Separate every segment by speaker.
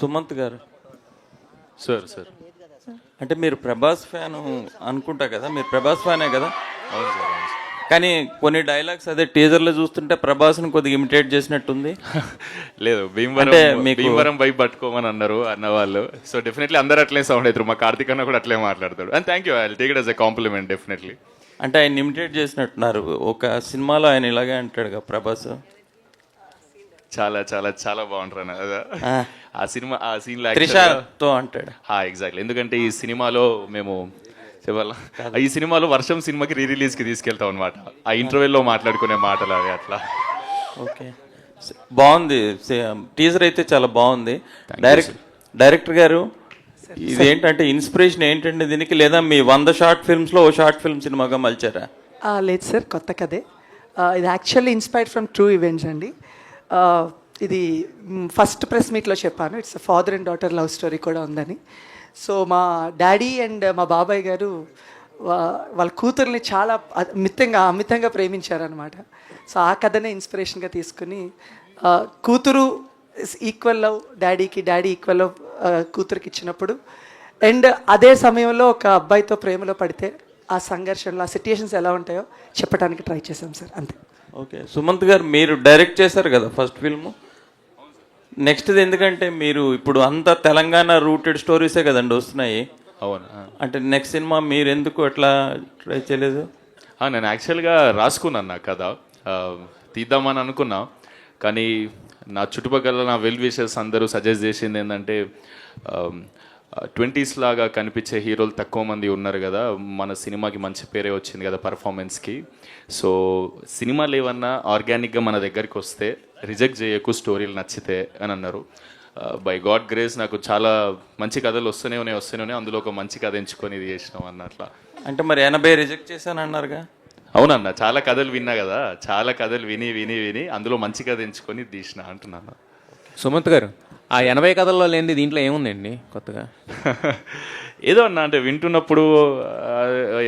Speaker 1: Sumanth garu,
Speaker 2: sir sir
Speaker 1: అంటే మీరు Prabhas fan అనుకుంటా కదా, మీరు ప్రభాస్ ఫ్యానే కదా?
Speaker 2: అవును సార్, అవును సార్.
Speaker 1: కానీ కొన్ని డైలాగ్స్ అదే టీజర్లో చూస్తుంటే ప్రభాస్ని కొద్దిగా ఇమిటేట్ చేసినట్టుంది.
Speaker 2: లేదు, భీమవరం
Speaker 1: అంటే మీకు-
Speaker 2: భీమవరం వైపు పట్టుకోమని అన్నారు అన్నవాళ్ళు. సో డెఫినెట్లీ అందరూ అట్లే సౌండ్ అవుతారు. మా కార్తీక్ అన్న కూడా అట్లే మాట్లాడతాడు. And thank you, I take it as a compliment definitely.
Speaker 1: అంటే ఆయన ఇమిటేట్ చేసినట్టున్నారు. ఒక సినిమాలో ఆయన ఇలాగే అంటాడు కదా ప్రభాస్.
Speaker 2: చాలా చాలా చాలా బాగుంటారు అన్న కదా. ఆ సినిమా ఆ సీన్
Speaker 1: త్రిషతో అంటాడు.
Speaker 2: ఎగ్జాక్ట్లీ. ఎందుకంటే ఈ సినిమాలో మేము చెప్పాలా, ఈ సినిమాలో వర్షం సినిమాకి రిలీజ్కి తీసుకెళ్తాం అనమాట. ఆ ఇంటర్వెల్లో మాట్లాడుకునే మాటలు అవి అట్లా.
Speaker 1: ఓకే, బాగుంది. టీజర్ అయితే చాలా బాగుంది.
Speaker 2: you,
Speaker 1: డైరెక్టర్ గారు, ఇదేంటంటే ఇన్స్పిరేషన్ ఏంటంటే దీనికి, లేదా మీ 100 షార్ట్ ఫిల్మ్స్లో ఓ షార్ట్ ఫిల్మ్ సినిమాగా మలిచారా?
Speaker 3: లేదు సార్, కొత్త కథే. ఇది actually inspired from true events అండి. ఇది ఫస్ట్ ప్రెస్ మీట్లో చెప్పాను, it's father and daughter love story కూడా ఉందని. సో మా డాడీ అండ్ మా బాబాయ్ గారు వాళ్ళ కూతుర్ని చాలా అమితంగా ప్రేమించారనమాట. సో ఆ కథనే ఇన్స్పిరేషన్గా తీసుకుని కూతురు ఈక్వల్ లవ్ డాడీకి, డాడీ ఈక్వల్ లవ్ కూతురికి ఇచ్చినప్పుడు, అండ్ అదే సమయంలో ఒక అబ్బాయితో ప్రేమలో పడితే ఆ సంఘర్షణలో ఆ సిట్యుయేషన్స్ ఎలా ఉంటాయో చెప్పడానికి ట్రై చేశాం సార్, అంతే.
Speaker 1: ఓకే, సుమంత్ గారు మీరు డైరెక్ట్ చేశారు కదా ఫస్ట్ ఫిల్మ్. నెక్స్ట్ది ఎందుకంటే మీరు ఇప్పుడు అంతా తెలంగాణ రూటెడ్ స్టోరీసే కదండి వస్తున్నాయి.
Speaker 2: అవును.
Speaker 1: అంటే నెక్స్ట్ సినిమా మీరు ఎందుకు అట్లా ట్రై చేయలేదు?
Speaker 2: నేను యాక్చువల్గా రాసుకున్నాను నా కథ, తీద్దామని అనుకున్నా. కానీ నా చుట్టుపక్కల నా వెల్ విషర్స్ అందరూ సజెస్ట్ చేసింది ఏంటంటే 20s లాగా కనిపించే హీరోలు తక్కువ మంది ఉన్నారు కదా, మన సినిమాకి మంచి పేరే వచ్చింది కదా పర్ఫార్మెన్స్కి. సో సినిమాలు ఏమన్నా ఆర్గానిక్గా మన దగ్గరికి వస్తే రిజెక్ట్ చేయకు, స్టోరీలు నచ్చితే అని అన్నారు. బై గాడ్ గ్రేస్ నాకు చాలా మంచి కథలు వస్తూనే ఉన్నాయి. అందులో ఒక మంచి కథ ఎంచుకొని ఇది చేసినాం అన్నట్లా.
Speaker 1: అంటే మరి 80 రిజెక్ట్ చేశాను అన్నారుగా?
Speaker 2: అవునన్న, చాలా కథలు విన్నా కదా, చాలా కథలు విని అందులో మంచి కథ ఎంచుకొని తీసిన అంటున్నాను.
Speaker 4: సుమంత్ గారు, ఆ 80 కథల్లో లేనిది దీంట్లో ఏముందండి కొత్తగా?
Speaker 2: ఏదో అన్న, అంటే వింటున్నప్పుడు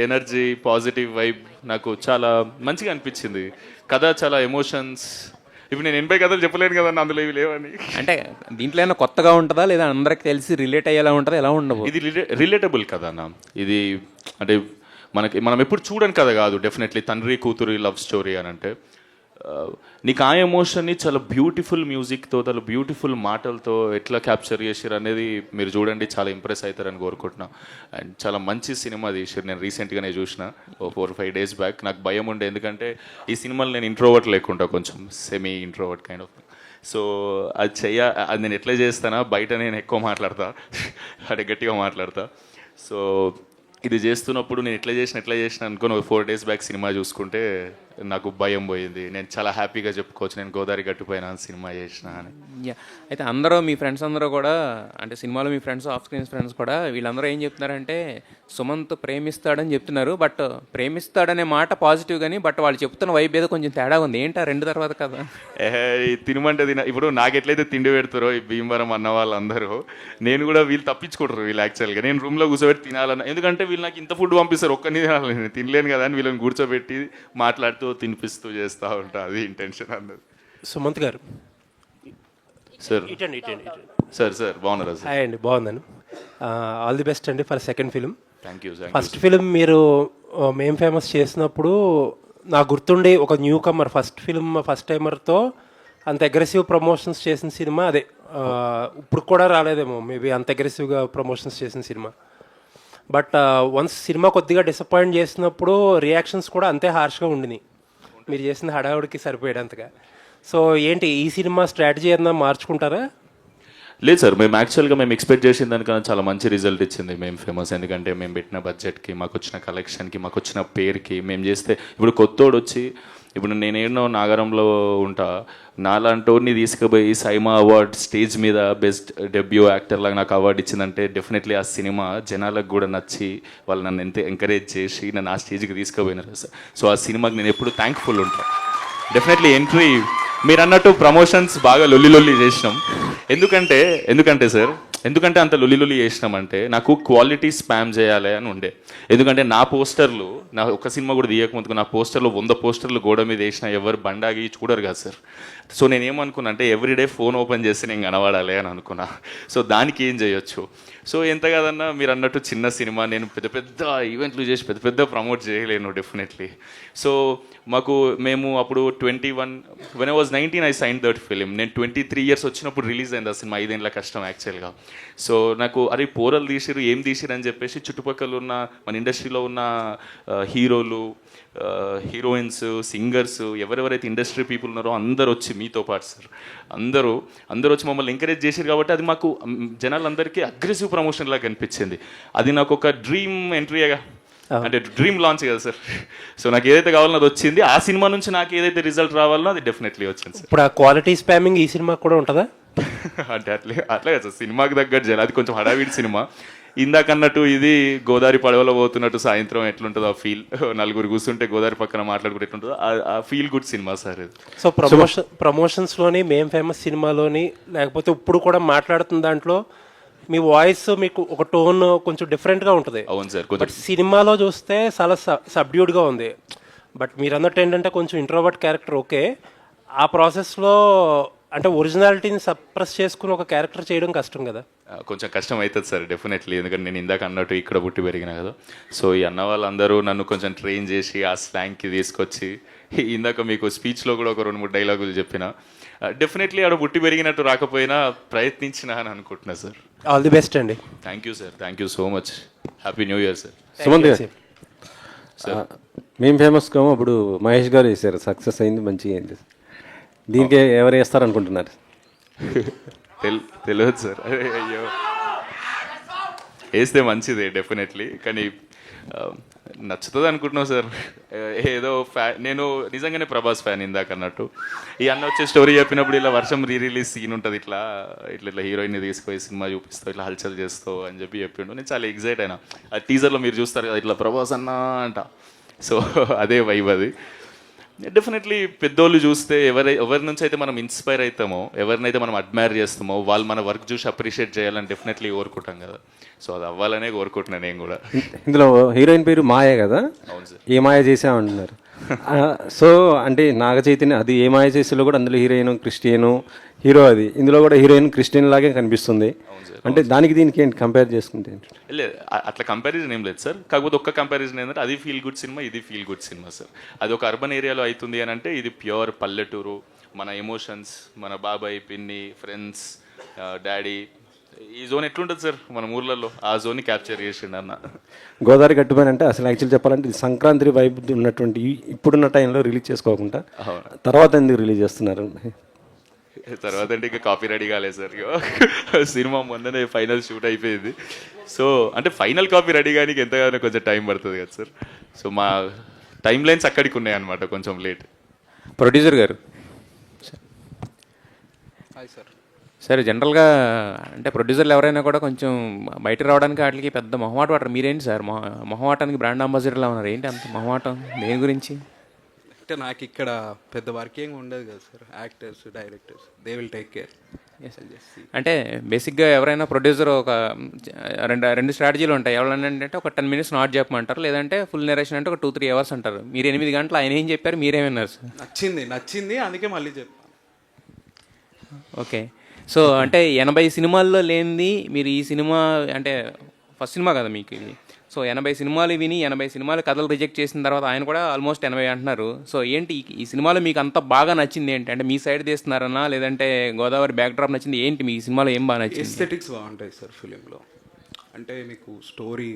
Speaker 2: ఎనర్జీ, పాజిటివ్ వైబ్ నాకు చాలా మంచిగా అనిపించింది. కథ చాలా ఎమోషన్స్. ఇప్పుడు నేను 80 కథలు చెప్పలేను కదన్న, అందులో ఇవి లేవని.
Speaker 4: అంటే దీంట్లో ఏమైనా కొత్తగా ఉంటుందా, లేదా అందరికి తెలిసి రిలేట్ అయ్యేలా ఉంటుందా, ఎలా ఉండవు?
Speaker 2: ఇది రిలేటబుల్ కథ అన్న. ఇది అంటే మనం ఎప్పుడు చూడని కథ కాదు. డెఫినెట్లీ తండ్రి కూతురు లవ్ స్టోరీ అని అంటే నీకు ఆ ఎమోషన్ని చాలా బ్యూటిఫుల్ మ్యూజిక్తో, చాలా బ్యూటిఫుల్ మాటలతో ఎట్లా క్యాప్చర్ చేసారు అనేది మీరు చూడండి, చాలా ఇంప్రెస్ అవుతారని కోరుకుంటున్నా. అండ్ చాలా మంచి సినిమా తీసారు. నేను రీసెంట్గానే చూసిన 4-5 days బ్యాక్. నాకు భయం ఉండే, ఎందుకంటే ఈ సినిమాలో నేను ఇంట్రోవర్ట్ లేకుండా కొంచెం semi introvert kind of. So అది నేను ఎట్లా చేస్తానా, బయట నేను ఎక్కువ మాట్లాడతా, అంటే గట్టిగా మాట్లాడతా. సో ఇది చేస్తున్నప్పుడు నేను ఎట్లా చేసిన అనుకుని 4 days బ్యాక్ సినిమా చూసుకుంటే నాకు భయం పోయింది. నేను చాలా హ్యాపీగా చెప్పుకోవచ్చు, నేను గోదావరి గట్టుపైన సినిమా చేసిన అని.
Speaker 4: అయితే అందరూ మీ ఫ్రెండ్స్ అందరూ కూడా, అంటే సినిమాలో మీ ఫ్రెండ్స్, ఆఫ్ స్క్రీన్ ఫ్రెండ్స్ కూడా, వీళ్ళందరూ ఏం చెప్తున్నారంటే సుమంత్ ప్రేమిస్తాడని చెప్తున్నారు. బట్ ప్రేమిస్తాడనే మాట పాజిటివ్ కానీ, బట్ వాళ్ళు చెప్తున్న వైబ్ ఏదో కొంచెం తేడా ఉంది. ఏంటా 2 తర్వాత కదా?
Speaker 2: తినమంటే ఇప్పుడు నాకు ఎట్లయితే తిండి పెడతారో ఈ భీమవరం అన్న వాళ్ళందరూ, నేను కూడా వీళ్ళు తప్పించుకుంటారు. వీళ్ళు యాక్చువల్గా నేను రూమ్లో కూర్చోబెట్టి తినాలన్న, ఎందుకంటే వీళ్ళు నాకు ఇంత ఫుడ్ పంపిస్తారు, ఒక్కని తినాలి, నేను తినలేను కదా అని వీళ్ళని కూర్చోబెట్టి మాట్లాడుతూ తినిపిస్తూ చేస్తూ ఉంటా. అది ఇంటెన్షన్ అన్నది.
Speaker 5: సుమంత్ గారు
Speaker 2: సార్ సార్ బాగున్నారా సార్?
Speaker 5: హాయ్ అండి, బాగున్నాను. ఆల్ ది బెస్ట్ అండి for second film.
Speaker 2: Thank you.
Speaker 5: First film మీరు మేం ఫేమస్ చేసినప్పుడు నాకు గుర్తుండి ఒక newcomer, first film first టైమర్తో అంత అగ్రెసివ్ ప్రమోషన్స్ చేసిన సినిమా అదే. ఇప్పుడు కూడా రాలేదేమో మేబీ అంత అగ్రెసివ్గా ప్రమోషన్స్ చేసిన సినిమా. బట్ వన్స్ సినిమా కొద్దిగా డిసప్పాయింట్ చేసినప్పుడు రియాక్షన్స్ కూడా అంతే హార్ష్గా ఉండినాయి, మీరు చేసిన హడావుడికి సరిపోయేంతగా. సో ఏంటి ఈ సినిమా స్ట్రాటజీ ఏదైనా మార్చుకుంటారా?
Speaker 2: లేదు సార్, మేము యాక్చువల్గా మేము ఎక్స్పెక్ట్ చేసిన దానికన్నా చాలా మంచి రిజల్ట్ ఇచ్చింది మేము ఫేమస్. ఎందుకంటే మేము పెట్టిన బడ్జెట్కి, మాకు వచ్చిన కలెక్షన్కి, మాకు వచ్చిన పేరుకి, మేము చేస్తే ఇప్పుడు కొత్తోడు వచ్చి, ఇప్పుడు నేనేనో నాగరంలో ఉంటా, నాలాంటోడిని తీసుకుపోయి సైమా అవార్డ్ స్టేజ్ మీద బెస్ట్ డెబ్యూ యాక్టర్ లాగా నాకు అవార్డు ఇచ్చిందంటే డెఫినెట్లీ ఆ సినిమా జనాలకు కూడా నచ్చి వాళ్ళు నన్ను ఎంత ఎంకరేజ్ చేసి నన్ను ఆ స్టేజ్కి తీసుకుపోయినారు సార్. సో ఆ సినిమాకి నేను ఎప్పుడు థ్యాంక్ఫుల్ ఉంటాను. డెఫినెట్లీ మీరు అన్నట్టు ప్రమోషన్స్ బాగా లొల్లి చేసినాం. ఎందుకంటే సార్ ఎందుకంటే అంత లొల్లి చేసినామంటే నాకు క్వాలిటీ స్పామ్ చేయాలి అని ఉండే. ఎందుకంటే నా పోస్టర్లు, నా ఒక సినిమా కూడా తీయకముందుకు నా పోస్టర్లు 100 పోస్టర్లు గోడ మీద వేసిన ఎవరు బండాగి చూడరు కదా సార్. సో నేనేమనుకున్నా అంటే ఎవ్రీడే ఫోన్ ఓపెన్ చేసి నేను కనబడాలి అని అనుకున్నా. సో దానికి ఏం చేయొచ్చు. సో ఎంత కాదన్నా మీరు అన్నట్టు చిన్న సినిమా, నేను పెద్ద పెద్ద ఈవెంట్లు చేసి పెద్ద పెద్ద ప్రమోట్ చేయలేను డెఫినెట్లీ. సో మేము అప్పుడు 21 when I was 19 I signed that film. నేను 23 years వచ్చినప్పుడు రిలీజ్ అయింది ఆ సినిమా. 5 ఏళ్ళ కష్టం యాక్చువల్గా. సో నాకు అరే పోరలు తీసిరు ఏం తీసిరు అని చెప్పేసి చుట్టుపక్కల ఉన్న మన ఇండస్ట్రీలో ఉన్న హీరోలు, హీరోయిన్స్, సింగర్స్, ఎవరెవరైతే ఇండస్ట్రీ పీపుల్ ఉన్నారో అందరు వచ్చి మీతో పాటు సార్ అందరూ వచ్చి మమ్మల్ని ఎంకరేజ్ చేశారు. కాబట్టి అది మాకు జనాలందరికీ అగ్రెసివ్ ప్రమోషన్ లాగా కనిపించింది. అది నాకు ఒక డ్రీమ్ ఎంట్రీగా, అంటే డ్రీమ్ లాంచ్ కదా సార్. సో నాకు ఏదైతే కావాలన్నా అది వచ్చింది. ఆ సినిమా నుంచి నాకు ఏదైతే రిజల్ట్ రావాలనో అది డెఫినెట్లీ వచ్చింది సార్.
Speaker 5: ఇప్పుడు ఆ క్వాలిటీ స్పామింగ్ ఈ సినిమా కూడా ఉంటుందా?
Speaker 2: అంటే అట్లే కదా సార్, సినిమాకి తగ్గట్టు చేయాలి. అది కొంచెం హడావిడి సినిమా. ఇందాకన్నట్టు ఇది గోదావరి పడవలో పోతున్నట్టు సాయంత్రం ఎట్లుంటుందో ఆ ఫీల్, నలుగురు కూర్చుంటే గోదావరి పక్కన మాట్లాడుకుంటే ఎట్లుంటుందో ఆ ఫీల్ గుడ్ సినిమా సార్ ఇది.
Speaker 5: సో ప్రమోషన్స్లోని మేం ఫేమస్ సినిమాలోని లేకపోతే ఇప్పుడు కూడా మాట్లాడుతున్న దాంట్లో మీ వాయిస్ మీకు ఒక టోన్ కొంచెం డిఫరెంట్గా ఉంటుంది.
Speaker 2: అవును సార్.
Speaker 5: బట్ సినిమాలో చూస్తే చాలా సబ్డ్యూడ్గా ఉంది. బట్ మీరు అన్నట్టు ఏంటంటే కొంచెం ఇంట్రోవర్ట్ క్యారెక్టర్ ఓకే. ఆ ప్రాసెస్లో అంటే ఒరిజినాలిటీని సప్రెస్ చేసుకుని ఒక క్యారెక్టర్ చేయడం కష్టం కదా?
Speaker 2: కొంచెం కష్టం అవుతుంది సార్ డెఫినెట్లీ. ఎందుకంటే నేను ఇందాక అన్నట్టు ఇక్కడ పుట్టి పెరిగినా కదా. సో ఈ అన్న వాళ్ళందరూ నన్ను కొంచెం ట్రైన్ చేసి ఆ స్లాంగ్కి తీసుకొచ్చి, ఇందాక మీకు స్పీచ్లో కూడా ఒక 2-3 డైలాగులు చెప్పిన, డెఫినెట్లీ ఆడ పుట్టి పెరిగినట్టు రాకపోయినా ప్రయత్నించిన అని అనుకుంటున్నా సార్.
Speaker 5: ఆల్ ది బెస్ట్ అండి.
Speaker 2: Thank you sir, thank you so much. Happy new year sir.
Speaker 6: Sumanth గారు, మేము ఫేమస్ కాము, అప్పుడు మహేష్ గారు వేసారు, సక్సెస్ అయింది, మంచిగా అయింది. దీనికి ఎవరు వేస్తారు అనుకుంటున్నారు?
Speaker 2: తెలియదు సార్. అయ్యో వేస్తే మంచిదే డెఫినెట్లీ, కానీ నచ్చుతుంది అనుకుంటున్నావు సార్. ఏదో నేను నిజంగానే ప్రభాస్ ఫ్యాన్ ఇందాక అన్నట్టు. ఈ అన్న వచ్చే స్టోరీ చెప్పినప్పుడు ఇలా వర్షం రిలీజ్ సీన్ ఉంటుంది, ఇట్లా హీరోయిన్ని తీసుకొని సినిమా చూపిస్తావు, ఇట్లా హల్చల్ చేస్తావు అని చెప్పిండు. నేను చాలా ఎగ్జైట్ అయినా. ఆ టీజర్లో మీరు చూస్తారు కదా, ఇట్లా ప్రభాస్ అన్నా అంట. సో అదే వైబ్ అది. డెఫినెట్లీ పెద్దోళ్ళు చూస్తే ఎవరి నుంచి అయితే మనం ఇన్స్పైర్ అవుతామో, ఎవరినైతే మనం అడ్మైర్ చేస్తామో వాళ్ళు మన వర్క్ చూసి అప్రిషియేట్ చేయాలని డెఫినెట్లీ కోరుకుంటాం కదా. సో అది అవ్వాలనే కోరుకుంటున్నాను నేను కూడా.
Speaker 6: ఇందులో హీరోయిన్ పేరు మాయ కదా?
Speaker 2: అవును సార్.
Speaker 6: ఏ మాయ చేసామంటున్నారు. సో అంటే నాగ చైతన్య అది ఏ మాయ చేసేలో కూడా అందులో హీరోయిన్ క్రిస్టియను హీరో, అది ఇందులో కూడా హీరోయిన్ క్రిస్టియన్ లాగే కనిపిస్తుంది. అంటే దానికి దీనికి ఏంటి కంపేర్ చేసుకుంటే?
Speaker 2: లేదు అట్లా కంపారిజన్ ఏం లేదు సార్. కాకపోతే ఒక్క కంపారిజన్ ఏంటంటే అది ఫీల్ గుడ్ సినిమా, ఇది ఫీల్ గుడ్ సినిమా సార్. అది ఒక అర్బన్ ఏరియాలో అవుతుంది అని అంటే ఇది ప్యూర్ పల్లెటూరు, మన ఎమోషన్స్, మన బాబాయ్, పిన్ని, ఫ్రెండ్స్, డాడీ, ఈ జోన్ ఎట్లుంటుంది సార్ మన ఊర్లలో, ఆ జోన్ని క్యాప్చర్ చేసిండు అన్న.
Speaker 6: గోదావరి గట్టుపైన అంటే అసలు యాక్చువల్ చెప్పాలంటే ఇది సంక్రాంతి వైబ్ ఉన్నటువంటి ఇప్పుడున్న టైంలో రిలీజ్ చేసుకోకుండా తర్వాత ఎందుకు రిలీజ్ చేస్తున్నారు?
Speaker 2: తర్వాత అంటే ఇంకా కాపీ రెడీ కాలేదు సార్. సినిమా మొన్ననే ఫైనల్ షూట్ అయిపోయింది. సో అంటే ఫైనల్ కాపీ రెడీ కానీ ఎంతగానో కొంచెం టైం పడుతుంది కదా సార్. సో మా టైం లైన్స్ అక్కడికి ఉన్నాయి అనమాట, కొంచెం లేట్.
Speaker 4: ప్రొడ్యూసర్ గారు సరే, జనరల్గా అంటే ప్రొడ్యూసర్లు ఎవరైనా కూడా కొంచెం బయటకు రావడానికి వాటికి పెద్ద మొహమాట పడరు. మీరేంటి సార్ మొహమాటానికి బ్రాండ్ అంబాసిడర్లా ఉన్నారు, ఏంటి అంత మొహమాటం దేని గురించి?
Speaker 7: అంటే నాకు ఇక్కడ పెద్ద వర్కింగ్ ఉండదు కదా sir. Actors, directors they will take care.
Speaker 4: అంటే బేసిక్గా ఎవరైనా ప్రొడ్యూసర్ ఒక రెండు స్ట్రాటజీలు ఉంటాయి. ఎవరంటే ఒక 10 minutes నాట్ చెప్పమంటారు, లేదంటే ఫుల్ నెరేషన్ అంటే ఒక 2-3 hours అంటారు. మీరు 8 గంటలు ఆయన ఏం చెప్పారు, మీరేమన్నారు సార్?
Speaker 7: నచ్చింది అందుకే మళ్ళీ చెప్పాను.
Speaker 4: ఓకే. సో అంటే 80 సినిమాల్లో లేనిది మీరు ఈ సినిమా అంటే ఫస్ట్ సినిమా కదా మీకు ఇది. సో 80 సినిమాలు విని 80 సినిమాలు కథలు రిజెక్ట్ చేసిన తర్వాత ఆయన కూడా ఆల్మోస్ట్ 80 అంటున్నారు. సో ఏంటి ఈ సినిమాలో మీకు అంత బాగా నచ్చింది ఏంటి? అంటే మీ సైడ్ తీస్తున్నారన్నా, లేదంటే గోదావరి బ్యాక్ డ్రాప్ నచ్చింది ఏంటి? మీ సినిమాలో ఏం బాగా నచ్చింది?
Speaker 7: ఎస్థెటిక్స్ బాగుంటాయి సార్ ఫిలింలో. అంటే మీకు స్టోరీ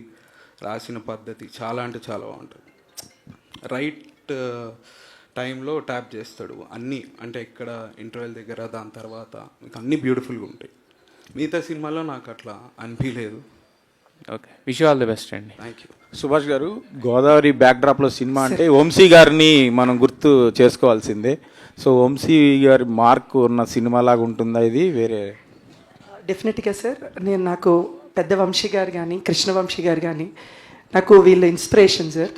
Speaker 7: రాసిన పద్ధతి చాలా అంటే చాలా బాగుంటుంది. రైట్ టైంలో ట్యాప్ చేస్తాడు అన్నీ. అంటే ఇక్కడ ఇంటర్వెల్ దగ్గర దాని తర్వాత మీకు అన్నీ బ్యూటిఫుల్గా ఉంటాయి. మిగతా సినిమాలో నాకు అట్లా అనిపించలేదు.
Speaker 4: Okay, wish you all the best అండి.
Speaker 7: Thank you.
Speaker 8: Subhash garu, Godavari బ్యాక్డ్రాప్లో cinema అంటే వంశీ గారిని మనం గుర్తు చేసుకోవాల్సిందే. సో వంశీ గారి మార్క్ ఉన్న సినిమా లాగా ఉంటుందా ఇది? వేరే
Speaker 3: డెఫినెట్గా సార్. నాకు పెద్ద వంశీ గారు కానీ కృష్ణవంశీ గారు కానీ నాకు వీళ్ళ ఇన్స్పిరేషన్ సార్.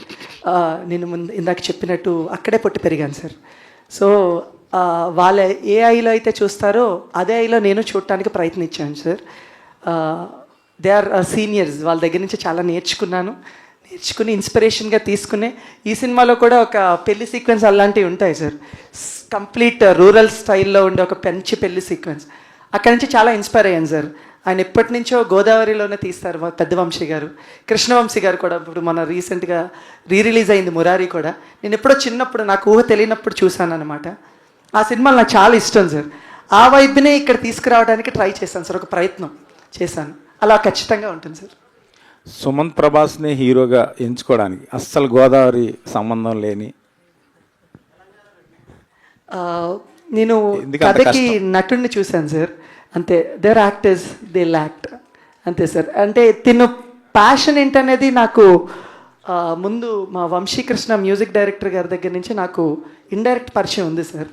Speaker 3: నేను ఇందాక చెప్పినట్టు అక్కడే పుట్టి పెరిగాను సార్. సో వాళ్ళ ఏ ఐలో అయితే చూస్తారో అదే ఐలో నేను చూడటానికి ప్రయత్నించాను సార్. దే ఆర్ సీనియర్స్, వాళ్ళ దగ్గర నుంచి చాలా నేర్చుకుని ఇన్స్పిరేషన్గా తీసుకునే ఈ సినిమాలో కూడా ఒక పెళ్లి సీక్వెన్స్ అలాంటివి ఉంటాయి సార్. కంప్లీట్ రూరల్ స్టైల్లో ఉండే ఒక మంచి పెళ్లి సీక్వెన్స్, అక్కడి నుంచి చాలా ఇన్స్పైర్ అయ్యాను సార్. ఆయన ఎప్పటి నుంచో గోదావరిలోనే తీస్తారు, పెద్ద వంశీ గారు, కృష్ణవంశీ గారు కూడా ఇప్పుడు మన రీసెంట్గా రిలీజ్ అయింది మురారి కూడా. నేను ఎప్పుడో చిన్నప్పుడు నాకు ఊహ తెలియనప్పుడు చూశాను అనమాట. ఆ సినిమాలు నాకు చాలా ఇష్టం సార్. ఆ వైపునే ఇక్కడ తీసుకురావడానికి ట్రై చేశాను సార్, ఒక ప్రయత్నం చేశాను. అలా ఖచ్చితంగా ఉంటుంది సార్.
Speaker 8: సుమంత్ ప్రభాస్ని హీరోగా ఎంచుకోవడానికి అస్సలు గోదావరి సంబంధం లేని
Speaker 3: నేను
Speaker 8: ఎందుకు అంత
Speaker 3: కథకి నటుడిని చూశాను సార్, అంతే. దేర్ యాక్టర్స్ దే యాక్ట్ అంతే సార్. అంటే తిను ప్యాషన్ ఏంటనేది నాకు ముందు మా వంశీకృష్ణ మ్యూజిక్ డైరెక్టర్ గారి దగ్గర నుంచి నాకు ఇండైరెక్ట్ పరిచయం ఉంది సార్.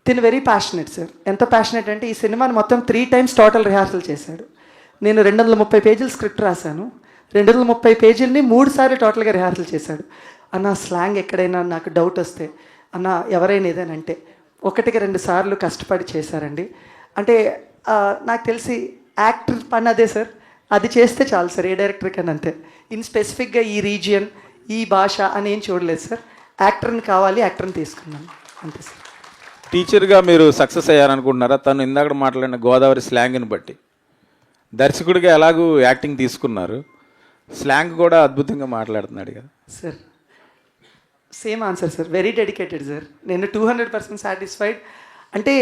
Speaker 3: తిను వెరీ ప్యాషనెట్ సార్. ఎంత ప్యాషనెట్ అంటే ఈ సినిమాని మొత్తం 3 times టోటల్ రిహార్సల్ చేశాడు. నేను 230 పేజీలు స్క్రిప్ట్ రాశాను, 230 పేజీలని 3 సార్లు టోటల్గా రిహార్సల్ చేశాడు. అన్న స్లాంగ్ ఎక్కడైనా నాకు డౌట్ వస్తే, అన్న ఎవరైనా ఏదేనంటే 1-2 సార్లు కష్టపడి చేశారండి. అంటే నాకు తెలిసి యాక్టర్ పని అదే సార్, అది చేస్తే చాలు సార్ ఏ డైరెక్టర్ కన్నా. అంతే. ఇన్ స్పెసిఫిక్గా ఈ రీజియన్ ఈ భాష అని ఏం చూడలేదు సార్. యాక్టర్ని కావాలి, యాక్టర్ని తీసుకున్నాను అంతే సార్.
Speaker 8: టీచర్గా మీరు సక్సెస్ అయ్యారనుకుంటున్నారా? తను ఇందాక మాట్లాడిన గోదావరి స్లాంగ్ని బట్టి దర్శకుడిగా ఎలాగూ యాక్టింగ్ తీసుకున్నారు, స్లాంగ్ కూడా అద్భుతంగా మాట్లాడుతున్నాడు కదా
Speaker 3: sir. Same answer sir, very dedicated sir. నేను 200% సాటిస్ఫైడ్. అంటే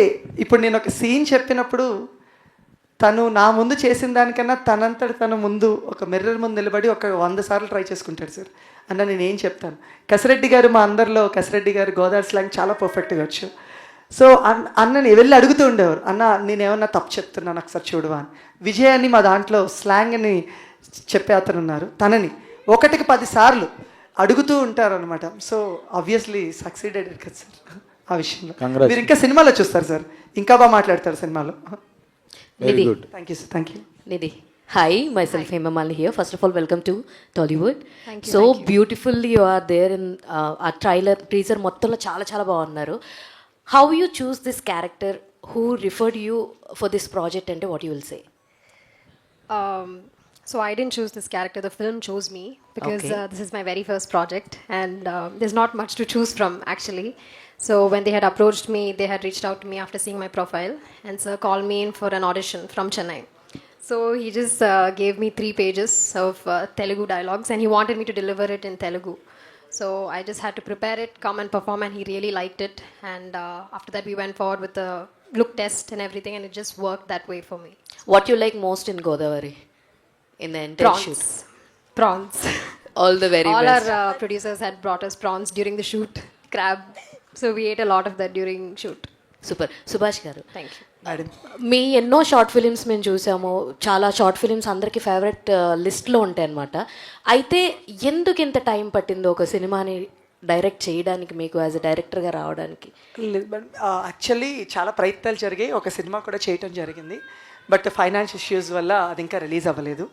Speaker 3: ఇప్పుడు నేను ఒక సీన్ చెప్పినప్పుడు తను నా ముందు చేసిన దానికన్నా తనంతటి తన ముందు ఒక మిర్రర్ ముందు నిలబడి ఒక 100 సార్లు ట్రై చేసుకుంటాడు సార్. అన్న నేను ఏం చెప్తాను, కసిరెడ్డి గారు మా అందరిలో కసిరెడ్డి గారు గోదావరి స్లాంగ్ చాలా పర్ఫెక్ట్గా వచ్చు. సో అన్నని వెళ్ళి అడుగుతూ ఉండేవారు, అన్న నేనేమన్నా తప్పు చెప్తున్నాను ఒకసారి చూడవా అని. విజయ్ అని మా దాంట్లో స్లాంగ్ని చెప్పే అతను ఉన్నారు, తనని 1కి 10 సార్లు అడుగుతూ ఉంటారు అనమాట. సో ఆబ్వియస్లీ సక్సీడెడ్ కదా సార్ ఆ విషయంలో. మీరు ఇంకా సినిమాలో చూస్తారు సార్, ఇంకా బాగా మాట్లాడతారు సినిమాలో.
Speaker 8: Very good.
Speaker 3: Thank you sir. Thank you.
Speaker 9: Nidhi. Hi, myself Hema Malini here. First of all, welcome to Tollywood. Thank you. So beautifully you are there in a trailer, teaser మొత్తంలో చాలా బాగున్నారు. How you choose this character? Who referred you for this project and what you will say?
Speaker 10: So I didn't choose this character, the film chose me because
Speaker 9: Okay.
Speaker 10: This is my very first project and there's not much to choose from actually. So when they had approached me, they had reached out to me after seeing my profile and sir called me in for an audition from Chennai. So he just gave me 3 pages of Telugu dialogues and he wanted me to deliver it in Telugu. So I just had to prepare it, come and perform and he really liked it and after that we went forward with the look test and everything and it just worked that way for me.
Speaker 9: What you like most in Godavari? In the entire shoot?
Speaker 10: Prawns.
Speaker 9: All the very
Speaker 10: All
Speaker 9: best.
Speaker 10: our producers had brought us prawns during the shoot, crab. So we ate a lot of that during shoot.
Speaker 9: Super. Subhash garu.
Speaker 10: Thank you.
Speaker 3: Madam
Speaker 9: మీ ఎన్నో short films మేము చూసాము, చాలా short films అందరికీ favourite లిస్ట్లో ఉంటాయి అన్నమాట. అయితే ఎందుకు ఇంత టైం పట్టిందో ఒక సినిమాని డైరెక్ట్ చేయడానికి, మీకు యాజ్ ఎ డైరెక్టర్గా రావడానికి?
Speaker 3: యాక్చువల్లీ చాలా ప్రయత్నాలు జరిగాయి, ఒక సినిమా కూడా చేయటం జరిగింది. బట్ ఫైనాన్స్ ఇష్యూస్ వల్ల అది ఇంకా రిలీజ్ అవ్వలేదు.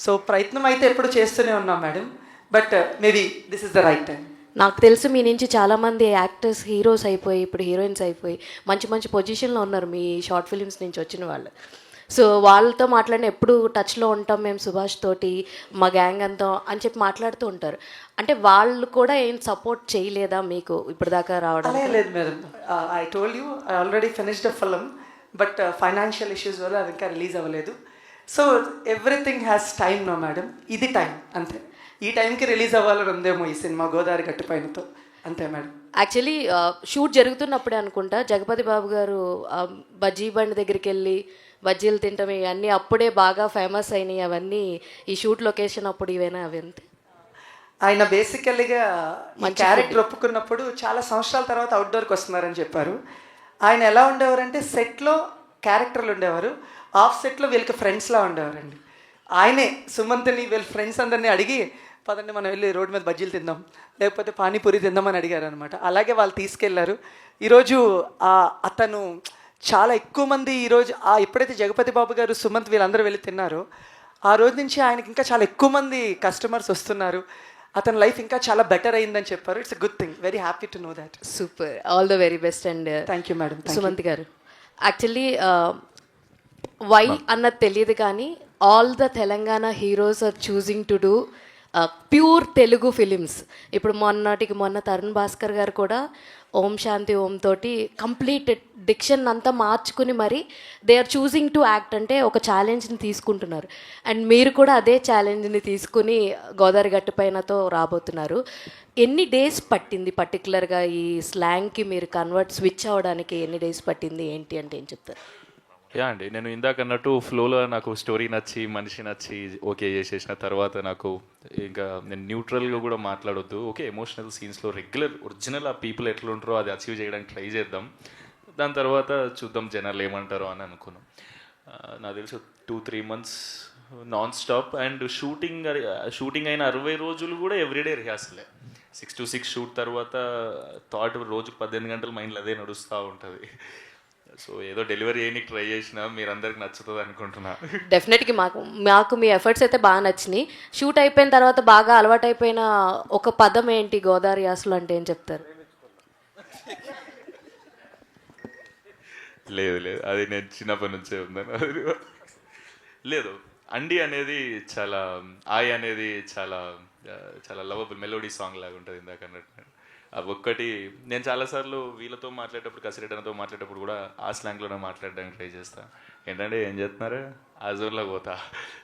Speaker 3: సో ప్రయత్నం అయితే ఎప్పుడు చేస్తూనే ఉన్నాం madam, but maybe this is the right time.
Speaker 9: నాకు తెలుసు మీ నుంచి చాలామంది యాక్టర్స్ హీరోస్ అయిపోయి ఇప్పుడు హీరోయిన్స్ అయిపోయి మంచి పొజిషన్లో ఉన్నారు మీ షార్ట్ ఫిలిమ్స్ నుంచి వచ్చిన వాళ్ళు. సో వాళ్ళతో మాట్లాడిన ఎప్పుడు టచ్లో ఉంటాం మేము సుభాష్ తోటి, మా గ్యాంగ్ అంతా అని చెప్పి మాట్లాడుతూ ఉంటారు. అంటే వాళ్ళు కూడా ఏం సపోర్ట్ చేయలేదా మీకు ఇప్పటిదాకా రావడం?
Speaker 3: లేదు madam, I told you I already finished a film but financial issues వల్ల అది ఇంకా రిలీజ్ అవ్వలేదు. So everything has time no madam, ఇది టైం అంతే. ఈ టైంకి రిలీజ్ అవ్వాలని ఉందేమో ఈ సినిమా గోదావరి గట్టుపైనతో, అంతే మేడం.
Speaker 9: యాక్చువల్లీ షూట్ జరుగుతున్నప్పుడే అనుకుంటా జగపతి బాబు గారు బజ్జీ బండి దగ్గరికి వెళ్ళి బజ్జీలు తింటాం ఇవన్నీ అప్పుడే బాగా ఫేమస్ అయినాయి. అవన్నీ ఈ షూట్ లొకేషన్ అప్పుడు ఇవేనా అవి అంతే?
Speaker 3: ఆయన బేసికల్లీగా ఈ క్యారెక్టర్ ఒప్పుకున్నప్పుడు చాలా సంవత్సరాల తర్వాత అవుట్డోర్కి వస్తున్నారని చెప్పారు. ఆయన ఎలా ఉండేవారంటే సెట్లో క్యారెక్టర్లు ఉండేవారు, ఆఫ్ సెట్లో వీళ్ళకి ఫ్రెండ్స్లా ఉండేవారండి. ఆయనే సుమంత్ని వీళ్ళ ఫ్రెండ్స్ అందరినీ అడిగి పదండి మనం వెళ్ళి రోడ్డు మీద బజ్జీలు తిందాం లేకపోతే పానీపూరి తిందామని అడిగారు అనమాట. అలాగే వాళ్ళు తీసుకెళ్లారు. ఈరోజు అతను చాలా ఎక్కువ మంది ఈరోజు ఎప్పుడైతే జగపతి బాబు గారు సుమంత్ వీళ్ళందరూ వెళ్ళి తిన్నారో ఆ రోజు నుంచి ఆయనకి ఇంకా చాలా ఎక్కువ మంది కస్టమర్స్ వస్తున్నారు. అతని లైఫ్ ఇంకా చాలా బెటర్ అయిందని చెప్పారు. It's a good thing, very happy to know that.
Speaker 9: Super, all the very best. And
Speaker 3: thank you madam.
Speaker 9: Sumanth గారు, యాక్చువల్లీ వై అన్నది తెలియదు కానీ all the Telangana heroes are choosing to do pure Telugu films. ఇప్పుడు మొన్న తరుణ్ భాస్కర్ గారు కూడా ఓం శాంతి ఓం తోటి కంప్లీట్ డిక్షన్ అంతా మార్చుకుని మరి they are choosing to act, అంటే ఒక ఛాలెంజ్ని తీసుకుంటున్నారు. అండ్ మీరు కూడా అదే ఛాలెంజ్ని తీసుకుని గోదావరి గట్టు పైనతో రాబోతున్నారు. ఎన్ని డేస్ పట్టింది పర్టికులర్గా ఈ స్లాంగ్కి మీరు స్విచ్ అవ్వడానికి ఎన్ని డేస్ పట్టింది ఏంటి అంటే ఏం చెప్తారు?
Speaker 2: యా అండి, నేను ఇందాక అన్నట్టు ఫ్లోలో నాకు స్టోరీ నచ్చి మనిషి నచ్చి ఓకే చేసేసిన తర్వాత నాకు ఇంకా నేను న్యూట్రల్గా కూడా మాట్లాడొద్దు, ఓకే ఎమోషనల్ సీన్స్లో రెగ్యులర్ ఒరిజినల్ ఆ పీపుల్ ఎట్లా ఉంటారో అది అచీవ్ చేయడానికి ట్రై చేద్దాం, దాని తర్వాత చూద్దాం జనాలు ఏమంటారో అని అనుకున్నాం. నాకు తెలుసు 2-3 months non stop. And shooting అయిన 60 రోజులు కూడా ఎవ్రీడే రిహార్సలే. 6 to 6 షూట్ తర్వాత థాట్ రోజుకు 18 గంటలు మైండ్లో అదే నడుస్తూ ఉంటుంది. సో ఏదో డెలివరీ చేయడానికి ట్రై చేసినా మీరు అందరికి నచ్చుతుంది అనుకుంటున్నా.
Speaker 9: డెఫినెట్గా మాకు మీ ఎఫర్ట్స్ అయితే బాగా నచ్చినాయి. షూట్ అయిపోయిన తర్వాత బాగా అలవాటు అయిపోయిన ఒక పదం ఏంటి గోదావరి యాసలో అంటే ఏం చెప్తారు?
Speaker 2: లేదు అది నేను చిన్నప్పటి నుంచే ఉందని. లేదు, అండి అనేది చాలా, ఆయ్ అనేది చాలా చాలా లవబుల్ మెలోడీ సాంగ్ లాగా ఉంటుంది ఇందాక అన్నట్టు. అవి ఒక్కటి నేను చాలాసార్లు వీళ్ళతో మాట్లాడేటప్పుడు, కసిరెడ్డనతో మాట్లాడేటప్పుడు కూడా ఆ స్లాంగ్లోనే మాట్లాడడానికి ట్రై చేస్తాను. ఏంటంటే ఏం చేస్తున్నారు ఆ జోన్లో పోతా,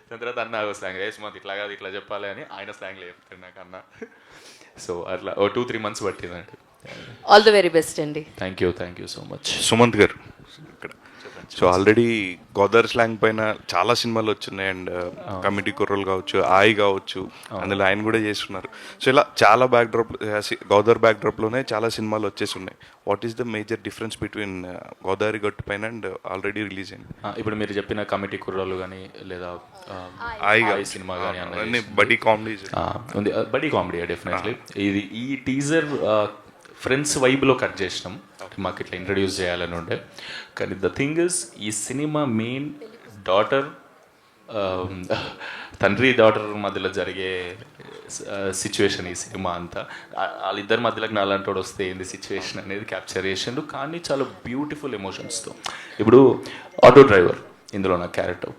Speaker 2: దాని తర్వాత అన్న స్లాంగ్ సుమంత్ ఇట్లా కాదు ఇట్లా చెప్పాలి అని ఆయన స్లాంగ్లో చెప్తాడు నాకు అన్న. సో అట్లా 2-3 months పట్టిందండి.
Speaker 9: ఆల్ ది వెరీ బెస్ట్ అండి.
Speaker 2: Thank you so much.
Speaker 11: Sumanth గారు ఇక్కడ సో ఆల్రెడీ గోదావరి స్లాంగ్ పైన చాలా సినిమాలు వచ్చినాయి. అండ్ కమిటీ కుర్రలు కావచ్చు, ఆయి కావచ్చు, అందులో ఆయన కూడా చేస్తున్నారు. సో ఇలా చాలా గోదావరి బ్యాక్డ్రాప్లోనే చాలా సినిమాలు వచ్చేసి ఉన్నాయి. What is the major difference between Godavari గట్టు పైన అండ్ ఆల్రెడీ రిలీజ్ అయింది?
Speaker 2: ఇప్పుడు మీరు చెప్పిన కమిటీ కుర్రాలు కానీ లేదా
Speaker 11: ఆయి
Speaker 2: సినిమా కానీ
Speaker 11: అన్ని బడ్డీ కామెడీ
Speaker 2: ఉంది. బడ్డీ కామెడీ డెఫినెట్లీ. ఈ టీజర్ ఫ్రెండ్స్ వైబ్లో కట్ చేసినాం, మాకు ఇట్లా ఇంట్రడ్యూస్ చేయాలని ఉండే. కానీ ద థింగ్ ఇస్ ఈ సినిమా మెయిన్ తండ్రి డాటర్ మధ్యలో జరిగే సిచ్యువేషన్ ఈ సినిమా అంతా. వాళ్ళిద్దరి మధ్యలోకి నాలంటోడు వస్తే ఏంది సిచ్యువేషన్ అనేది క్యాప్చర్ చేసిండు, కానీ చాలా బ్యూటిఫుల్ ఎమోషన్స్తో. ఇప్పుడు ఆటో డ్రైవర్ ఇందులో నా క్యారెక్టర్,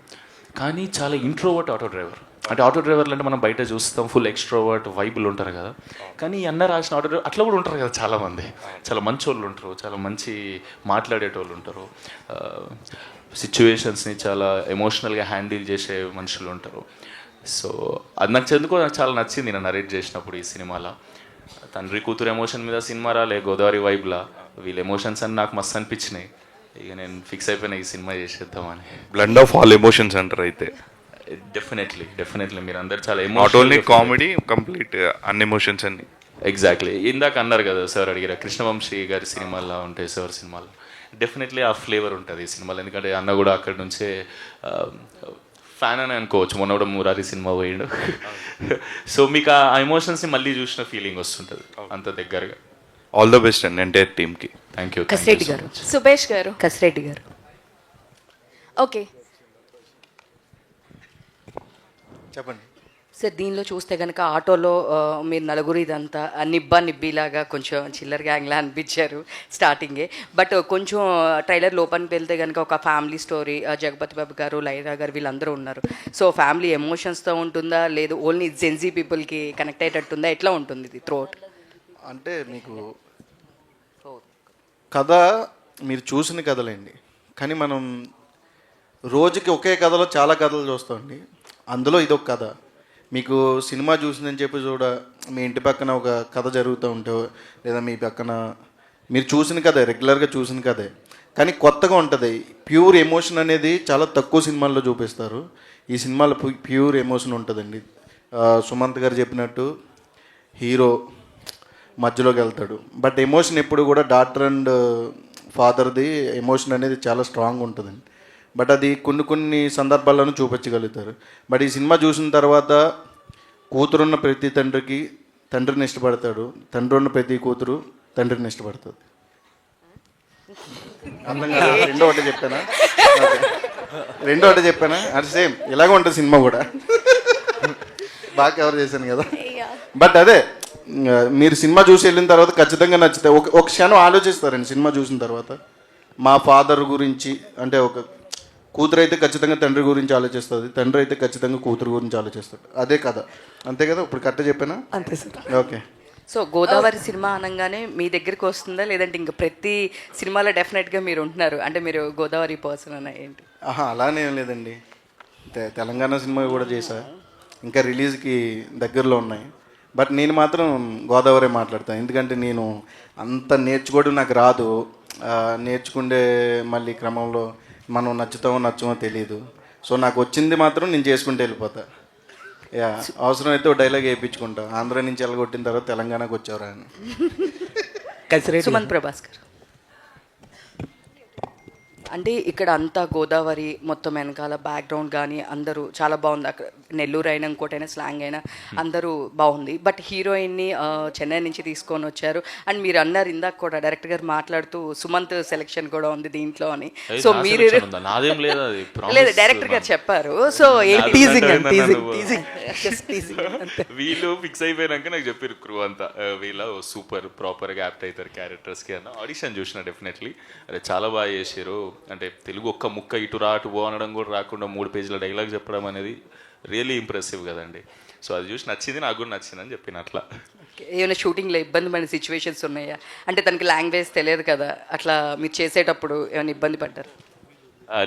Speaker 2: కానీ చాలా ఇంట్రోవర్ట్ ఆటో డ్రైవర్. అంటే ఆటో డ్రైవర్లు అంటే మనం బయట చూస్తాం ఫుల్ ఎక్స్ట్రోవర్ట్ వైబులు ఉంటారు కదా, కానీ అన్న రాసిన ఆటో డ్రైవర్ అట్లా కూడా ఉంటారు కదా చాలామంది. చాలా మంచి వాళ్ళు ఉంటారు, చాలా మంచి మాట్లాడేటోళ్ళు ఉంటారు, సిచ్యువేషన్స్ని చాలా ఎమోషనల్గా హ్యాండిల్ చేసే మనుషులు ఉంటారు. సో అది నాకు నాకు చాలా నచ్చింది నేను నరేట్ చేసినప్పుడు ఈ సినిమాలో. తండ్రి కూతురు ఎమోషన్ మీద సినిమా రాలే, గోదావరి వైబ్లా వీళ్ళ ఎమోషన్స్ అని నాకు మస్తు అనిపించినాయి. ఇక నేను ఫిక్స్ అయిపోయినా ఈ సినిమా చేసేద్దామని.
Speaker 11: బ్లెండ్ ఆఫ్ ఆల్ ఎమోషన్స్ అంటారు అయితే?
Speaker 2: డెఫినెట్లీ మీరు అందరు చాలా
Speaker 11: నాట్ ఓన్లీ కామెడీ, కంప్లీట్ అన్ని ఎమోషన్స్ అన్ని.
Speaker 2: ఎగ్జాక్ట్లీ ఇందాక అన్నారు కదా సార్ అడిగారు, కృష్ణవంశీ గారి సినిమాల్లో ఉంటాయి సార్ సినిమాలు. డెఫినెట్లీ ఆ ఫ్లేవర్ ఉంటుంది ఈ సినిమాలో, ఎందుకంటే అన్న కూడా అక్కడి నుంచే ఫ్యాన్ అని అనుకోవచ్చు. మొన్న కూడా మురారి సినిమా పోయిండు. సో మీకు ఆ ఎమోషన్స్ని మళ్ళీ చూసిన ఫీలింగ్ వస్తుంటుంది అంత దగ్గరగా.
Speaker 11: ఆల్ ద బెస్ట్ అండి ఎంటైర్ టీమ్కి.
Speaker 2: Thank you.
Speaker 3: కసిరెడ్డి గారు,
Speaker 9: సుభేష్ గారు,
Speaker 3: కసిరెడ్డి గారు.
Speaker 9: ఓకే
Speaker 12: చెప్పండి
Speaker 3: సార్. దీనిలో చూస్తే కనుక ఆటోలో మీరు నలుగురు ఇదంతా నిబ్బిలాగా కొంచెం చిల్లర గ్యాంగ్లా అనిపించారు స్టార్టింగే. బట్ కొంచెం ట్రైలర్ లోపలికి వెళ్తే కనుక ఒక ఫ్యామిలీ స్టోరీ, జగపతి బాబు గారు, లైరా గారు వీళ్ళందరూ ఉన్నారు. సో ఫ్యామిలీ ఎమోషన్స్తో ఉంటుందా, లేదు ఓన్లీ జెన్జీ పీపుల్కి కనెక్ట్ అయ్యేటట్టుందా, ఎట్లా ఉంటుంది ఇది త్రూఅవుట్?
Speaker 12: అంటే మీకు కథ మీరు చూసిన కథలేండి, కానీ మనం రోజుకి ఒకే కథలో చాలా కథలు చూస్తామండి. అందులో ఇదొక కథ. మీకు సినిమా చూసిందని చెప్పి మీ ఇంటి పక్కన ఒక కథ జరుగుతూ ఉంటే, లేదా మీ పక్కన మీరు చూసిన కథే, రెగ్యులర్గా చూసిన కథే, కానీ కొత్తగా ఉంటుంది. ప్యూర్ ఎమోషన్ అనేది చాలా తక్కువ సినిమాల్లో చూపిస్తారు. ఈ సినిమాలో ప్యూర్ ఎమోషన్ ఉంటుందండి. సుమంత్ గారు చెప్పినట్టు హీరో మధ్యలోకి వెళ్తాడు, బట్ ఎమోషన్ ఎప్పుడు కూడా డాటర్ అండ్ ఫాదర్ది ఎమోషన్ అనేది చాలా స్ట్రాంగ్ ఉంటుందండి. బట్ అది కొన్ని సందర్భాల్లోనూ చూపించగలుగుతారు. బట్ ఈ సినిమా చూసిన తర్వాత కూతురున్న ప్రతి తండ్రికి తండ్రిని ఇష్టపడతాడు, తండ్రి ఉన్న ప్రతి కూతురు తండ్రిని ఇష్టపడుతుంది. అందంగా రెండో ఒకటి చెప్పానా? అది సేమ్ ఇలాగ ఉంటుంది సినిమా కూడా. బాగా కవర్ చేశాను కదా. బట్ అదే మీరు సినిమా చూసి వెళ్ళిన తర్వాత ఖచ్చితంగా నచ్చుతాయి. ఒక క్షణం ఆలోచిస్తారండి సినిమా చూసిన తర్వాత, మా ఫాదర్ గురించి. అంటే కూతురు అయితే ఖచ్చితంగా తండ్రి గురించి ఆలోచిస్తుంది, తండ్రి అయితే ఖచ్చితంగా కూతురు గురించి ఆలోచిస్తాడు. అదే కథ, అంతే కదా? ఇప్పుడు కరెక్ట్ చెప్పానా?
Speaker 3: అంతే sir.
Speaker 12: Okay.
Speaker 13: So Godavari cinema అనగానే మీ దగ్గరికి వస్తుందా, లేదంటే ఇంకా ప్రతి సినిమాలో డెఫినెట్గా మీరు ఉంటున్నారు అంటే మీరు గోదావరి పర్సన్ అన్న ఏంటి?
Speaker 12: అలానే ఏం లేదండి. తెలంగాణ సినిమా కూడా చేశా, ఇంకా రిలీజ్కి దగ్గరలో ఉన్నాయి. బట్ నేను మాత్రం గోదావరి మాట్లాడతాను, ఎందుకంటే నేను అంత నేర్చుకోవడం నాకు రాదు. నేర్చుకుండే మళ్ళీ క్రమంలో మనం నచ్చుతామో నచ్చమో తెలియదు. సో నాకు వచ్చింది మాత్రం నేను చేసుకుంటూ వెళ్ళిపోతా. అవసరమైతే ఒక డైలాగ్ వేయించుకుంటా, ఆంధ్ర నుంచి వెళ్ళగొట్టిన తర్వాత తెలంగాణకు వచ్చేవరా అని.
Speaker 13: సుమంత్ ప్రభాస్కర్ అంటే ఇక్కడ అంతా గోదావరి మొత్తం వెనకాల బ్యాక్గ్రౌండ్ కానీ అందరూ చాలా బాగుంది. అక్కడ నెల్లూరు అయినా ఇంకోటైనా స్లాంగ్ అయినా అందరూ బాగుంది. బట్ హీరోయిన్ని చెన్నై నుంచి తీసుకొని వచ్చారు. అండ్ మీరు అన్నారు ఇందాక కూడా డైరెక్టర్ గారు మాట్లాడుతూ సుమంత్ సెలెక్షన్ కూడా ఉంది దీంట్లో అని. సో మీరు లేదు డైరెక్టర్ గారు చెప్పారు. సో
Speaker 2: వీళ్ళు ఫిక్స్ అయిపోయినాక నాకు చెప్పారు క్రూ అంతా, వీళ్ళ సూపర్ ప్రాపర్గా యాప్ట్ అవుతారు క్యారెక్టర్స్కి అన్న. ఆడిషన్ చూసిన డెఫినెట్లీ అరే చాలా బాగా చేశారు. అంటే తెలుగు ఒక్క ముక్క ఇటు రా అటు పో అనడం కూడా రాకుండా 3 పేజీల డైలాగ్ చెప్పడం అనేది రియల్లీ ఇంప్రెసివ్ కదండి. సో అది చూసి నచ్చింది, నాకు కూడా నచ్చిందని చెప్పిన. అట్లా
Speaker 13: ఏమైనా షూటింగ్లో ఇబ్బందిమైన సిచ్యువేషన్స్ ఉన్నాయా? అంటే తనకి లాంగ్వేజ్ తెలియదు కదా, అట్లా మీరు చేసేటప్పుడు ఏమైనా ఇబ్బంది పడ్డారు?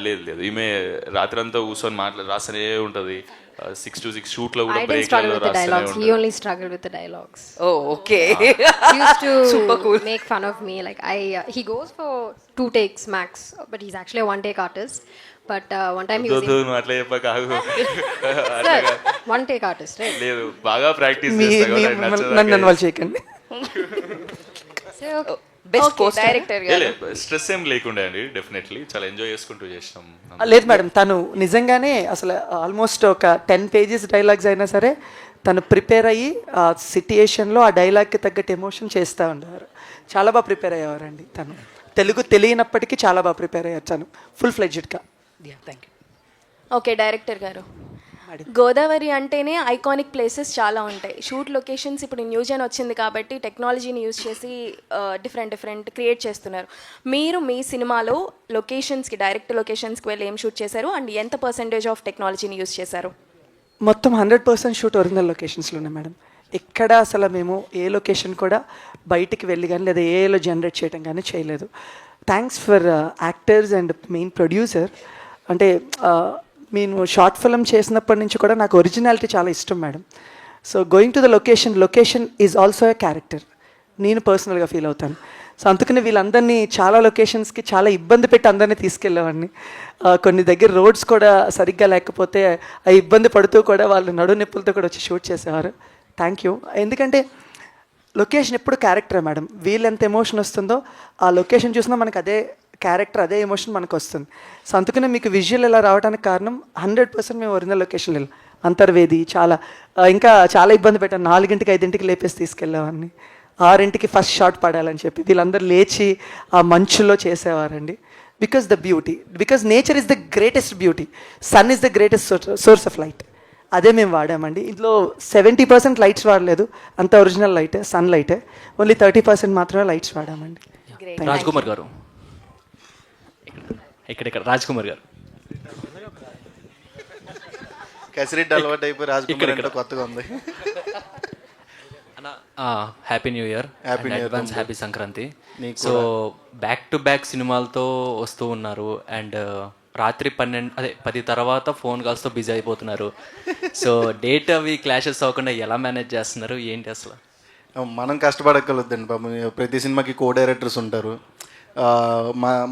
Speaker 2: లేదు లేదు, ఈమె రాత్రి అంతా కూర్చొని రాస్తూనే ఉంటుంది. 6 to 6 షూట్లో కూడా
Speaker 10: I didn't struggle with the dialogues. He only struggled with the dialogues.
Speaker 13: Oh, okay.
Speaker 10: He used to
Speaker 13: super cool.
Speaker 10: make fun of me. Like he goes for 2 takes max, but he's actually a 1-take artist. But one time he was
Speaker 2: అట్లా చెప్పక
Speaker 10: Sir, 1-take artist, right?
Speaker 2: లేదు, బాగా practice
Speaker 3: నన్ను వాళ్ళు చేయకండి.
Speaker 10: So
Speaker 13: best director
Speaker 2: stress ఏం లేకుండా అండి, డెఫినెట్లీ చాలా ఎంజాయ్ చేసుకుంటూ చేసినాం.
Speaker 3: లేదు మేడం, తను నిజంగానే అసలు ఆల్మోస్ట్ ఒక 10 pages డైలాగ్స్ అయినా సరే తను ప్రిపేర్ అయ్యి ఆ సిట్యుయేషన్లో ఆ డైలాగ్కి తగ్గట్టు ఎమోషన్ చేస్తూ ఉండేవారు. చాలా బాగా ప్రిపేర్ అయ్యేవారండి తను. తెలుగు తెలియనప్పటికీ చాలా బాగా ప్రిపేర్ అయ్యారు తను ఫుల్ ఫ్లెడ్జ్డ్గా.
Speaker 13: Thank you.
Speaker 9: Okay director garu, Godavari అంటేనే ఐకానిక్ ప్లేసెస్ చాలా ఉంటాయి. షూట్ లొకేషన్స్ ఇప్పుడు న్యూజెన్ వచ్చింది కాబట్టి టెక్నాలజీని యూజ్ చేసి డిఫరెంట్ క్రియేట్ చేస్తున్నారు. మీరు మీ సినిమాలో లొకేషన్స్కి డైరెక్ట్ లొకేషన్స్కి వెళ్ళి ఏం షూట్ చేశారు అండ్ ఎంత % ఆఫ్ టెక్నాలజీని యూజ్ చేశారు?
Speaker 3: మొత్తం 100% షూట్ ఒరిజినల్ లొకేషన్స్లోనే మేడం. ఎక్కడ అసలు మేము ఏ లొకేషన్ కూడా బయటికి వెళ్ళి కానీ లేదా ఏలో జనరేట్ చేయడం కానీ చేయలేదు. Thanks for actors and main producer. అంటే నేను షార్ట్ ఫిల్మ్ చేసినప్పటి నుంచి కూడా నాకు ఒరిజినాలిటీ చాలా ఇష్టం madam. So going to the location is also a character నేను పర్సనల్గా ఫీల్ అవుతాను. సో అందుకని వీళ్ళందరినీ చాలా లొకేషన్స్కి చాలా ఇబ్బంది పెట్టి అందరినీ తీసుకెళ్ళేవాడిని. కొన్ని దగ్గర రోడ్స్ కూడా సరిగ్గా లేకపోతే ఆ ఇబ్బంది పడుతూ కూడా వాళ్ళు నడు నొప్పులతో కూడా వచ్చి షూట్ చేసేవారు. Thank you. ఎందుకంటే లొకేషన్ ఎప్పుడు క్యారెక్టరే మేడం. వీళ్ళు ఎంత ఎమోషన్ వస్తుందో ఆ లొకేషన్ చూసినా మనకు అదే క్యారెక్టర్ అదే ఎమోషన్ మనకు వస్తుంది. సో అందుకనే మీకు విజువల్ ఇలా రావడానికి కారణం 100% మేము ఒరిజినల్ లొకేషన్ వెళ్ళాం. అంతర్వేది ఇంకా చాలా ఇబ్బంది పెట్టాను. 4ంటికి 5ంటికి లేపేసి తీసుకెళ్ళేవాడిని. 6ంటికి ఫస్ట్ షాట్ పడాలని చెప్పి వీళ్ళందరూ లేచి ఆ మంచులో చేసేవారండి. Because the beauty, because nature is the greatest beauty, sun is the greatest source of light. అదే మేము వాడామండి. ఇందులో 70% లైట్స్ వాడలేదు, అంత ఒరిజినల్ లైటే, సన్ లైటే. ఓన్లీ 30% మాత్రమే లైట్స్ వాడామండి.
Speaker 14: రాజ్ కుమార్ గారు, ఇక్కడ రాజ్ కుమార్ గారు
Speaker 12: కసిరెడ్డి అలవాటు అయిపోయి రాజ్ కుమార్ అంటే కొత్తగా ఉంది.
Speaker 14: Happy new year, advance happy Sankranti. So back to back సినిమాలతో వస్తూ ఉన్నారు అండ్ రాత్రి 10 తర్వాత ఫోన్ కాల్స్తో బిజీ అయిపోతున్నారు. సో డేట్ అవి క్లాషెస్ అవ్వకుండా ఎలా మేనేజ్ చేస్తున్నారు ఏంటి అసలు?
Speaker 12: మనం కష్టపడగలుగుతండి పాపం. ప్రతి సినిమాకి కో డైరెక్టర్స్ ఉంటారు.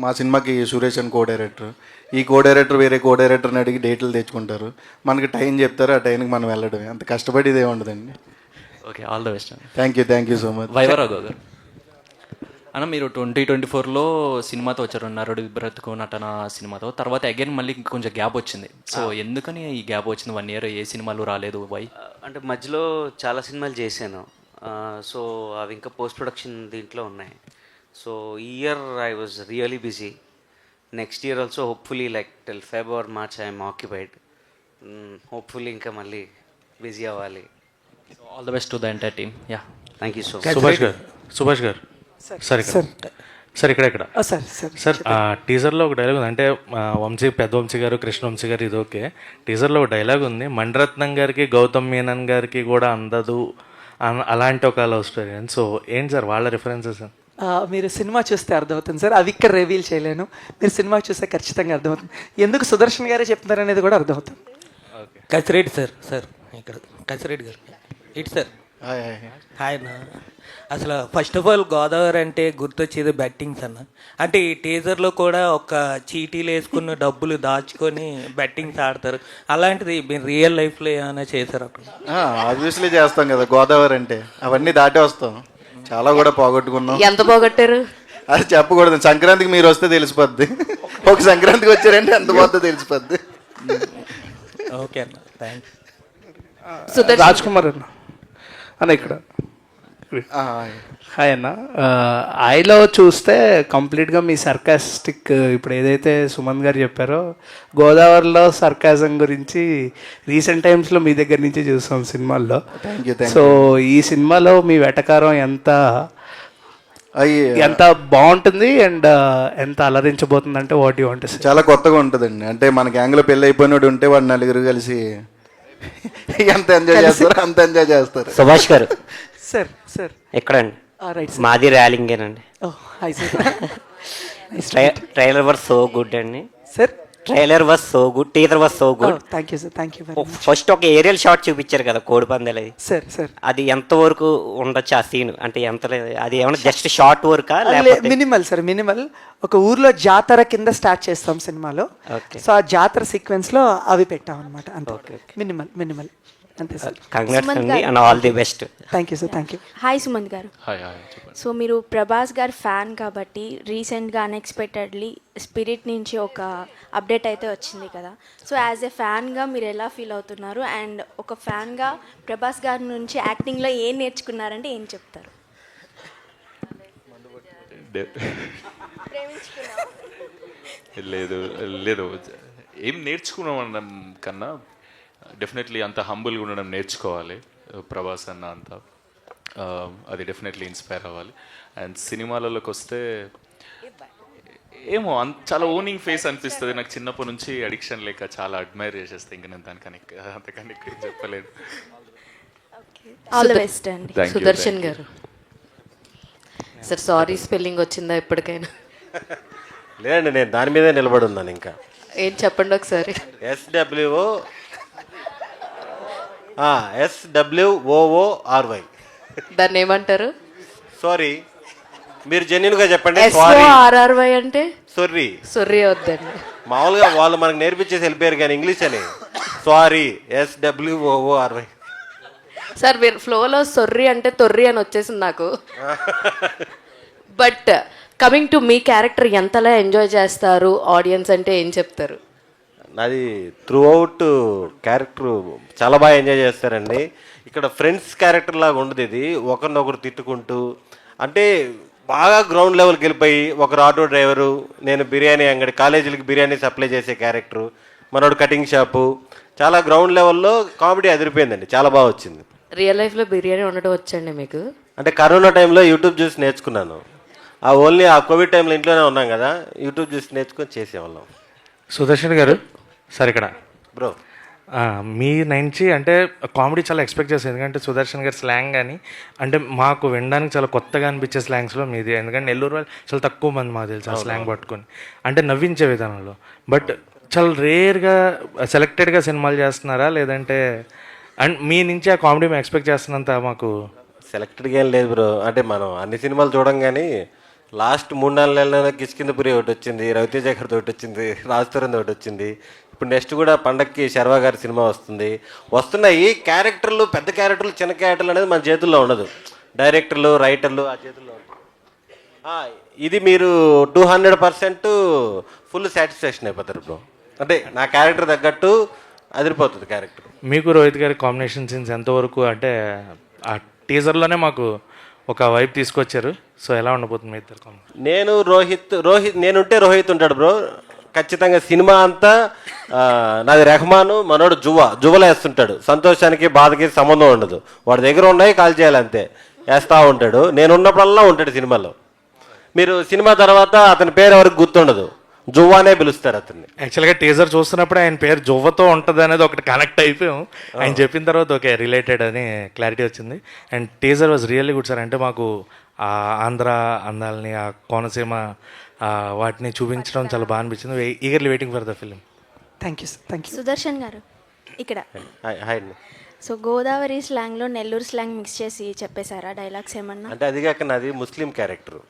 Speaker 12: మా సినిమాకి సురేష్ అని కో డైరెక్టర్. ఈ కో డైరెక్టర్ వేరే కో డైరెక్టర్ని అడిగి డేట్లు తెచ్చుకుంటారు. మనకి టైం చెప్తారు, ఆ టైంకి మనం వెళ్ళడమే. అంత కష్టపడేది ఏముండదండి.
Speaker 14: Okay, all the best.
Speaker 12: Thank you so much.
Speaker 14: వైవరావు గారు అన్న, మీరు 2024లో సినిమాతో వచ్చారు, నరుడి బ్రతుకు నటన సినిమాతో. తర్వాత అగైన్ మళ్ళీ కొంచెం గ్యాప్ వచ్చింది. సో ఎందుకని ఈ గ్యాప్ వచ్చింది? 1 year ఏ సినిమాలు రాలేదు? వై?
Speaker 15: అంటే మధ్యలో చాలా సినిమాలు చేశాను. సో అవి ఇంకా పోస్ట్ ప్రొడక్షన్ దీంట్లో ఉన్నాయి. సో ఈ year I was really busy. Next year also hopefully like till Feb or March I'm occupied. Hopefully ఇంకా మళ్ళీ బిజీ అవ్వాలి.
Speaker 14: All the best to the entire team. Yeah,
Speaker 15: thank you so much.
Speaker 16: Subhash గారు సరే sir, sir ఇక్కడ
Speaker 3: sir sir
Speaker 16: sir టీజర్లో ఒక dialogue ఉంది, అంటే పెద్ద వంశీ గారు, కృష్ణ వంశీ గారు, ఇది ఓకే. టీజర్లో ఒక డైలాగ్ ఉంది, మణిరత్నం గారికి గౌతమ్ మీనన్ గారికి కూడా అందదు అలాంటి ఒక లవ్ స్టోరీ అని. సో ఏంటి సార్ వాళ్ళ రిఫరెన్సెస్?
Speaker 3: మీరు సినిమా చూస్తే అర్థమవుతుంది సార్, అవి ఇక్కడ రివీల్ చేయలేను. మీరు సినిమా చూస్తే ఖచ్చితంగా అర్థమవుతుంది ఎందుకు సుదర్శన్ గారే చెప్తున్నారు అనేది కూడా అర్థమవుతుంది.
Speaker 17: కసిరెడ్డి సార్ ఇక్కడ కసిరెడ్డి గారు ఇటు సార్. హాయ్ అన్న. అసలు ఫస్ట్ ఆఫ్ ఆల్ గోదావరి అంటే గుర్తొచ్చేది బెట్టింగ్స్ అన్న. అంటే ఈ టీజర్లో కూడా ఒక చీటీలు వేసుకున్న డబ్బులు దాచుకొని బెట్టింగ్స్ ఆడతారు. అలాంటిది మీరు రియల్ లైఫ్లో ఏమైనా చేశారు అక్కడ?
Speaker 12: ఆబ్వియస్లీ చేస్తాం కదా, గోదావరి అంటే అవన్నీ దాటి వస్తాం. చాలా కూడా పోగొట్టుకున్నాం.
Speaker 9: ఎంత పోగొట్టారు
Speaker 12: అది చెప్పకూడదు, సంక్రాంతికి మీరు వస్తే తెలిసిపోద్ది. ఒక సంక్రాంతికి వచ్చారంటే ఎంత పోతుందో తెలిసిపోద్ది.
Speaker 17: ఓకే అన్న, థ్యాంక్స్.
Speaker 18: రాజ్ కుమార్ అన్న ఇక్కడ. హాయ్ అన్న. ఐలో చూస్తే కంప్లీట్గా మీ సర్కాస్టిక్, ఇప్పుడు ఏదైతే సుమన్ గారు చెప్పారో గోదావరిలో సర్కాజం గురించి రీసెంట్ టైమ్స్లో మీ దగ్గర నుంచి చూస్తాం సినిమాల్లో. సో ఈ సినిమాలో మీ వెటకారం ఎంత బాగుంటుంది అండ్ ఎంత అలరించబోతుంది అంటే వాట్ యూ వాంట్?
Speaker 12: చాలా కొత్తగా ఉంటుందండి. అంటే మన గ్యాంగ్లో పెళ్ళి అయిపోయినోడు ఉంటే వాడు నలుగురు కలిసి ఎంత ఎంజాయ్ చేస్తారు అంత ఎంజాయ్ చేస్తారు.
Speaker 19: సుభాష్ గారు
Speaker 3: సార్ సార్
Speaker 19: ఎక్కడండి? మాది ర్యాలింగేనండి. ట్రైలర్ వాజ్ సో గుడ్ అండి
Speaker 3: sir.
Speaker 19: Trailer was so good, teaser was so good.
Speaker 3: Thank you sir, thank you.
Speaker 19: First ఒక ఏరియల్ షాట్ చూపించారు కదా కోడి పందాలు,
Speaker 3: సార్ సార్
Speaker 19: అది ఎంతవరకు ఉండొచ్చు ఆ సీన్? అంటే ఎంత, అది ఏమన్నా జస్ట్ షార్ట్ వర్కా లేకపోతే?
Speaker 3: Minimal sir, minimal. ఒక ఊర్లో జాతర కింద స్టార్ట్ చేస్తాం సినిమాలో. సో ఆ జాతర సీక్వెన్స్ లో అవి పెట్టాం అనమాట. అంతే, మినిమల్ అంతే సార్.
Speaker 19: కంగ్రాట్స్ అండి and all the best.
Speaker 3: Thank you sir, thank you.
Speaker 20: Hi Sumanth గారు.
Speaker 2: హాయ్.
Speaker 20: సో మీరు ప్రభాస్ గారు ఫ్యాన్ కాబట్టి రీసెంట్గా అన్ఎక్స్పెక్టెడ్లీ స్పిరిట్ నుంచి ఒక అప్డేట్ అయితే వచ్చింది కదా. సో యాజ్ ఎ ఫ్యాన్గా మీరు ఎలా ఫీల్ అవుతున్నారు? అండ్ ఒక ఫ్యాన్గా ప్రభాస్ గారి నుంచి యాక్టింగ్లో ఏం నేర్చుకున్నారంటే ఏం చెప్తారు?
Speaker 2: లేదు ఏం నేర్చుకున్నాం అనడం కన్నా డెఫినెట్లీ అంత హంబుల్గా ఉండడం నేర్చుకోవాలి ప్రభాస్ అన్న. అంత అది డెఫినెట్లీ ఇన్స్పైర్ అవ్వాలి. అండ్ సినిమాలలోకి వస్తే ఏమో చాలా ఓనింగ్ ఫేస్ అనిపిస్తుంది నాకు. చిన్నప్పటి నుంచి అడిక్షన్ లేక చాలా అడ్మైర్ చేసేస్తాను. ఇంకా నేను దానికని అంతకని ఎక్కువ చెప్పలేదు.
Speaker 9: ఆల్ ది బెస్ట్ అండి సుదర్శన్ గారు. సార్ సారీ స్పెల్లింగ్ వచ్చిందా ఎప్పటికైనా?
Speaker 21: లేదండి, నేను దాని మీదే నిలబడి ఉన్నాను. ఇంకా
Speaker 9: ఏం చెప్పండి ఒకసారి.
Speaker 21: SWOORY.
Speaker 9: దాన్ని ఏమంటారు?
Speaker 21: సారీ, మీరు జెన్యున్గా చెప్పండి.
Speaker 9: SORRY అంటే సొర్రీ వద్దండి.
Speaker 21: మామూలుగా వాళ్ళు మనకు నేర్పించేసి వెళ్ళిపోయారు కానీ ఇంగ్లీష్ అని. Sorry, SWOORY.
Speaker 9: సార్ మీరు ఫ్లోలో సొర్రీ అంటే తొర్రి అని వచ్చేసింది నాకు. But coming to me character ఎంతలా ఎంజాయ్ చేస్తారు ఆడియన్స్ అంటే ఏం చెప్తారు?
Speaker 21: నాది త్రూ అవుట్ క్యారెక్టర్ చాలా బాగా ఎంజాయ్ చేస్తారండి. ఇక్కడ ఫ్రెండ్స్ క్యారెక్టర్ లాగా ఉండదు ఇది. ఒకరినొకరు తిట్టుకుంటూ, అంటే బాగా గ్రౌండ్ లెవెల్కి వెళ్ళిపోయి, ఒకరు ఆటో డ్రైవరు, నేను బిర్యానీ అంగడి, కాలేజీలకి బిర్యానీ సప్లై చేసే క్యారెక్టరు, మనోడు కటింగ్ షాపు, చాలా గ్రౌండ్ లెవెల్లో కామెడీ అదిరిపోయిందండి. చాలా బాగా వచ్చింది.
Speaker 9: రియల్ లైఫ్లో బిర్యానీ వండడం వచ్చండి మీకు?
Speaker 21: అంటే కరోనా టైంలో యూట్యూబ్ చూసి నేర్చుకున్నాను. ఓన్లీ ఆ కోవిడ్ టైంలో ఇంట్లోనే ఉన్నాం కదా, యూట్యూబ్ చూసి నేర్చుకొని చేసేవాళ్ళం.
Speaker 16: సుదర్శన్ గారు సార్ ఇక్కడ.
Speaker 21: బ్రో
Speaker 16: మీ నుంచి అంటే కామెడీ చాలా ఎక్స్పెక్ట్ చేస్తాను, ఎందుకంటే సుదర్శన్ గారి స్లాంగ్ కానీ అంటే మాకు వినడానికి చాలా కొత్తగా అనిపించే స్లాంగ్స్లో మీది. ఎందుకంటే నెల్లూరు వాళ్ళు చాలా తక్కువ మంది మాకు తెలుసు ఆ స్లాంగ్ పట్టుకొని అంటే నవ్వించే విధానంలో. బట్ చాలా రేర్గా సెలెక్టెడ్గా సినిమాలు చేస్తున్నారా, లేదంటే అండ్ మీ నుంచి ఆ కామెడీ మేము ఎక్స్పెక్ట్ చేస్తున్నంత మాకు?
Speaker 21: సెలెక్టెడ్గా ఏం లేదు బ్రో. అంటే మనం అన్ని సినిమాలు చూడం కానీ లాస్ట్ 3-4 నెలల కిష్కిందపురి ఒకటి వచ్చింది, రవితేజ గారితో ఒకటి వచ్చింది, రాజ్ తరుణ్ ఒకటి వచ్చింది. ఇప్పుడు నెక్స్ట్ కూడా పండక్కి శర్వా గారి సినిమా వస్తున్నాయి. క్యారెక్టర్లు, పెద్ద క్యారెక్టర్లు, చిన్న క్యారెక్టర్లు అనేది మన చేతుల్లో ఉండదు. డైరెక్టర్లు, రైటర్లు ఆ చేతుల్లో ఉండదు. ఇది మీరు 200% ఫుల్ సాటిస్ఫాక్షన్ అయిపోతారు బ్రో. అంటే నా క్యారెక్టర్ తగ్గట్టు అదిరిపోతుంది క్యారెక్టర్.
Speaker 16: మీకు రోహిత్ గారి కాంబినేషన్ సీన్స్ ఎంతవరకు, అంటే ఆ టీజర్లోనే మాకు ఒక వైపు తీసుకొచ్చారు. సో ఎలా ఉండబోతుంది మీ ఇద్దరు కాంబినేషన్?
Speaker 21: నేనుంటే రోహిత్ ఉంటాడు బ్రో ఖచ్చితంగా. సినిమా అంతా నాది రెహమాను, మనోడు జువలా వేస్తుంటాడు. సంతోషానికి బాధకి సంబంధం ఉండదు. వాడి దగ్గర ఉన్నాయి కాల్ చేయాలి అంతే, వేస్తూ ఉంటాడు. నేను ఉన్నప్పుడల్లా ఉంటాడు సినిమాలో. మీరు సినిమా తర్వాత అతని పేరు ఎవరికి గుర్తుండదు, జువ్వానే పిలుస్తారు అతన్ని.
Speaker 16: యాక్చువల్గా టీజర్ చూస్తున్నప్పుడు ఆయన పేరు జువ్వతో ఉంటుంది అనేది ఒకటి కనెక్ట్ అయిపోయాం. ఆయన చెప్పిన తర్వాత ఓకే రిలేటెడ్ అని క్లారిటీ వచ్చింది. And teaser was really good sir. అంటే మాకు ఆ ఆంధ్ర అందాలని, ఆ కోనసీమ వాటిని చూపించడం చాలా బాగా అనిపించింది. Eagerly waiting for the film.
Speaker 3: Thank you sir. Thank you.
Speaker 20: Sudarshan garu ఇక్కడ.
Speaker 21: హాయ్ అండి.
Speaker 20: సో గోదావరి స్లాంగ్లో నెల్లూరు స్లాంగ్ మిక్స్ చేసి చెప్పేశారా డైలాగ్స్ ఏమన్నా?
Speaker 21: అంటే అది కాక నాది ముస్లిం క్యారెక్టర్.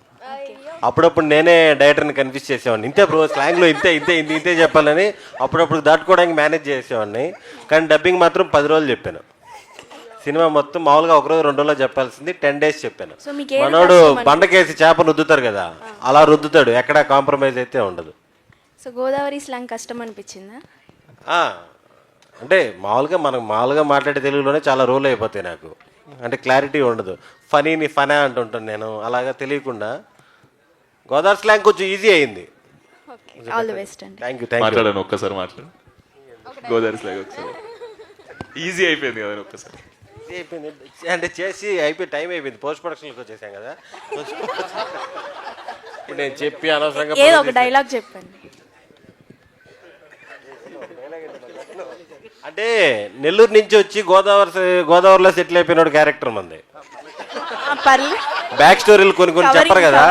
Speaker 21: అప్పుడప్పుడు నేనే డైరెక్టర్ని కన్ఫ్యూజ్ చేసేవాడిని. ఇంతే బ్రో స్లాంగ్లో ఇంతే ఇంతే ఇంతే చెప్పాలని అప్పుడప్పుడు దాటుకోవడానికి మేనేజ్ చేసేవాడిని. కానీ డబ్బింగ్ మాత్రం 10 రోజులు చెప్పాను. సినిమా మొత్తం మామూలుగా 1 రోజు 2 రోజుల్లో చెప్పాల్సింది 10 days చెప్పాను. మనోడు బండకేసి చేప రుద్దుతారు కదా, అలా రుద్దుతాడు, ఎక్కడ కాంప్రమైజ్ అయితే ఉండదు.
Speaker 20: సో గోదావరి స్లాంగ్ కష్టం అనిపించిందా?
Speaker 21: అంటే మామూలుగా మాట్లాడే తెలుగులోనే చాలా రోల్ అయిపోతాయి నాకు. అంటే క్లారిటీ ఉండదు. ఫనీని ఫనా అంటుంటాను నేను, అలాగా తెలియకుండా. గోదావరి స్లాంగ్ కొంచెం ఈజీ అయింది.
Speaker 20: ఆల్ ది బెస్ట్ అండి.
Speaker 21: Thank you.
Speaker 2: మాట్లాడాను ఒక్కసారి మాట్లాడు. గోదావరి స్లాంగ్ ఒకసారి ఈజీ అయిపోయింది కదా ఒక్కసారి.
Speaker 21: ఈజీ అయిపోయింది అంటే చేసి అయిపోయి టైం అయిపోయింది. పోస్ట్ ప్రొడక్షన్కి వచ్చేసాం కదా. ఇప్పుడు నేను చెప్పి అనవసరంగా
Speaker 20: ఏదో ఒక డైలాగ్ చెప్పండి.
Speaker 21: అంటే నెల్లూరు నుంచి వచ్చి గోదావరిలో సెటిల్ అయిపోయినాడు క్యారెక్టర్ మంది. బ్యాక్ స్టోరీలు కొన్ని చెప్పరు కదా.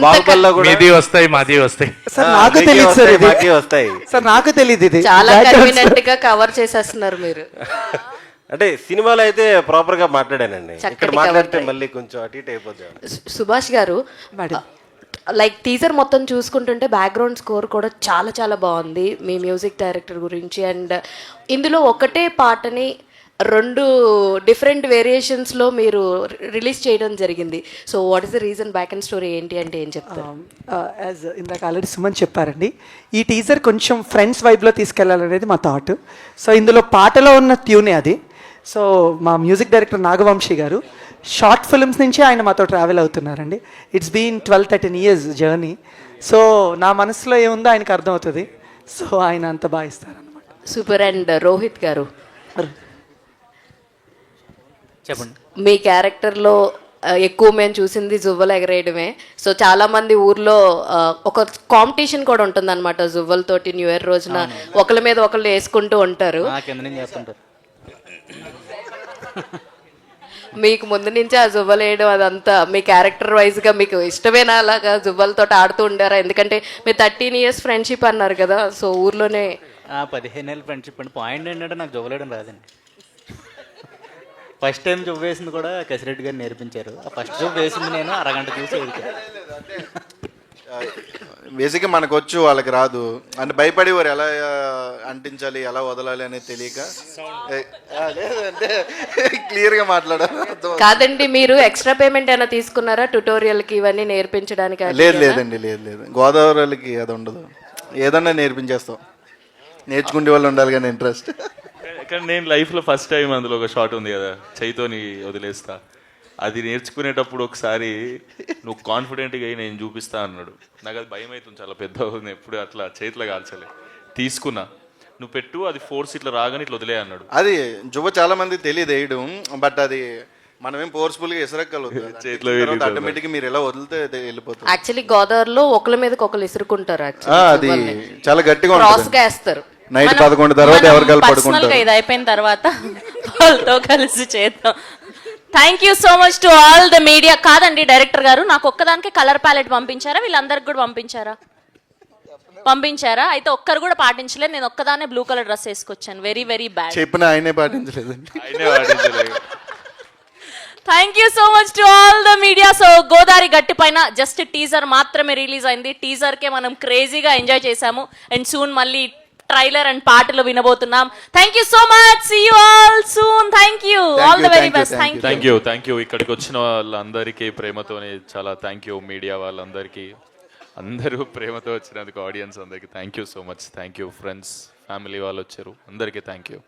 Speaker 21: బాహుబలిలో కూడా
Speaker 16: మీది వస్తాయి, మాది వస్తాయి.
Speaker 3: సార్ నాకు తెలియదు సార్,
Speaker 21: మాకే వస్తాయి
Speaker 3: సార్ నాకు తెలియదు. ఇది
Speaker 9: చాలా కన్వీనియంట్ గా కవర్ చేసేస్తున్నారు మీరు.
Speaker 21: అంటే సినిమాలో అయితే ప్రాపర్ గా మాట్లాడానండి, ఇక్కడ మాట్లాడితే మళ్ళీ కొంచెం అటు ఇటు అయిపోతుంది.
Speaker 9: సుభాష్ గారు, లైక్ టీజర్ మొత్తం చూసుకుంటుంటే బ్యాక్గ్రౌండ్ స్కోర్ కూడా చాలా చాలా బాగుంది మీ మ్యూజిక్ డైరెక్టర్ గురించి. అండ్ ఇందులో ఒకటే పాటని 2 డిఫరెంట్ వేరియేషన్స్లో మీరు రిలీజ్ చేయడం జరిగింది. So what is the reason, back and story ఏంటి అంటే ఏం చెప్తారు?
Speaker 3: యాజ్ ఇందాక ఆల్రెడీ సుమన్ చెప్పారండి, ఈ టీజర్ కొంచెం ఫ్రెండ్స్ వైబ్లో తీసుకెళ్లాలనేది మా థాట్. సో ఇందులో పాటలో ఉన్న ట్యూనే అది. సో మా మ్యూజిక్ డైరెక్టర్ నాగవంశీ గారు షార్ట్ ఫిల్మ్స్ నుంచి ఆయన మాతో ట్రావెల్ అవుతున్నారండి. It's been 12-13 years journey. So నా మనసులో ఏముందో ఆయనకు అర్థమవుతుంది. సో ఆయన అంత బాగా ఇస్తారనమాట.
Speaker 9: సూపర్. అండ్ రోహిత్ గారు,
Speaker 14: చెప్పండి.
Speaker 9: మీ క్యారెక్టర్లో ఎక్కువ మేము చూసింది జువ్వలు ఎగరేయడమే. సో చాలా మంది ఊర్లో ఒక కాంపిటీషన్ కూడా ఉంటుంది అనమాట జువ్వలతోటి. న్యూ ఇయర్ రోజున ఒకళ్ళ మీద ఒకళ్ళు వేసుకుంటూ ఉంటారు. మీకు ముందు నుంచి ఆ జువ్వలు వేయడం అదంతా మీ క్యారెక్టర్ వైజ్గా మీకు ఇష్టమేనా అలాగా జువ్వలతో ఆడుతూ ఉండారా? ఎందుకంటే మీరు 13 years ఫ్రెండ్షిప్ అన్నారు కదా. సో ఊర్లోనే
Speaker 14: 15 ఏళ్ళ ఫ్రెండ్షిప్ అండి. పాయింట్ ఏంటంటే నాకు జువ్వలేయడం రాదండి. ఫస్ట్ టైం జువ్వ వేసింది కూడా కసిరెడ్డి గారు నేర్పించారు. ఆ ఫస్ట్ జువ్వ వేసింది నేను అరగంట చూసి
Speaker 12: బేసిక్గా మనకు వచ్చు, వాళ్ళకి రాదు అంటే భయపడి వారు ఎలా అంటించాలి, ఎలా వదలాలి అనేది తెలియక. లేదంటే క్లియర్గా మాట్లాడారు.
Speaker 9: కాదండి, మీరు ఎక్స్ట్రా పేమెంట్ ఏమైనా తీసుకున్నారా ట్యుటోరియల్కి ఇవన్నీ నేర్పించడానికి?
Speaker 12: లేదండి, లేదు. గోదావరికి అది ఉండదు, ఏదన్నా నేర్పించేస్తాం. నేర్చుకునే వాళ్ళు ఉండాలి కానీ ఇంట్రెస్ట్.
Speaker 2: కానీ నేను లైఫ్లో ఫస్ట్ టైం అందులో ఒక షాట్ ఉంది కదా, చైతోని వదిలేస్తా, అది నేర్చుకునేటప్పుడు ఒకసారి నువ్వు కాన్ఫిడెంట్గా అయ్యి నేను చూపిస్తా అన్నాడు. నాకు అది భయం అవుతుంది, చాలా పెద్ద అవుతుంది, ఎప్పుడు అట్లా చేతిలో కాల్చలే. తీసుకున్నా, నువ్వు పెట్టు, అది ఫోర్స్ ఇట్లా రాగానే ఇట్లా వదిలే అన్నాడు.
Speaker 12: అది జువ్వ చాలా మంది తెలియదు వేయడం, బట్ అది మనమేం ఫోర్స్ఫుల్గా ఇసరక్కలుగుతుంది చేతిలో, ఆటోమేటిక్గా మీరు ఎలా వదిలితే వెళ్ళిపోతుంది.
Speaker 9: యాక్చువల్లీ గోదావరిలో ఒకళ్ళ మీదకి ఒకళ్ళు ఇసురుకుంటారు.
Speaker 12: అది చాలా గట్టిగా
Speaker 9: క్రాస్గా వేస్తారు.
Speaker 12: నైట్ 11 తర్వాత ఎవరికాలు పడుకుంటారు.
Speaker 1: ఇది అయిపోయిన తర్వాత వాళ్ళతో కలిసి చేద్దాం. Thank you so much to all the media. కాదండి డైరెక్టర్ గారు, నాకు ఒక్కదానికి కలర్ ప్యాలెట్ పంపించారా, వీళ్ళందరికి కూడా పంపించారా? అయితే ఒక్కరు కూడా పాటించలేదు. నేను ఒక్కదానే బ్లూ కలర్ డ్రెస్ వేసుకొచ్చాను. Very very bad.
Speaker 12: చెప్పిన ఆయనే పాటించలేదండి.
Speaker 1: Thank you so much to all the media. So Godavari గట్టి పైన జస్ట్ టీజర్ మాత్రమే రిలీజ్ అయింది. టీజర్కే మనం క్రేజీగా ఎంజాయ్ చేసాము. అండ్ సూన్ మళ్ళీ ట్రైలర్ అండ్ పాటలు వినబోతున్నాం. Thank you so much. See you all soon. Thank you. All the very best.
Speaker 2: Thank you. ఇక్కడికి వచ్చిన వాళ్ళందరికీ ప్రేమతోనే చాలా థ్యాంక్ యూ. మీడియా వాళ్ళందరికీ, అందరూ ప్రేమతో వచ్చినందుకు, ఆడియన్స్ అందరికీ thank you so much. Thank you. Friends, family వాళ్ళు వచ్చారు, అందరికీ థ్యాంక్ యూ.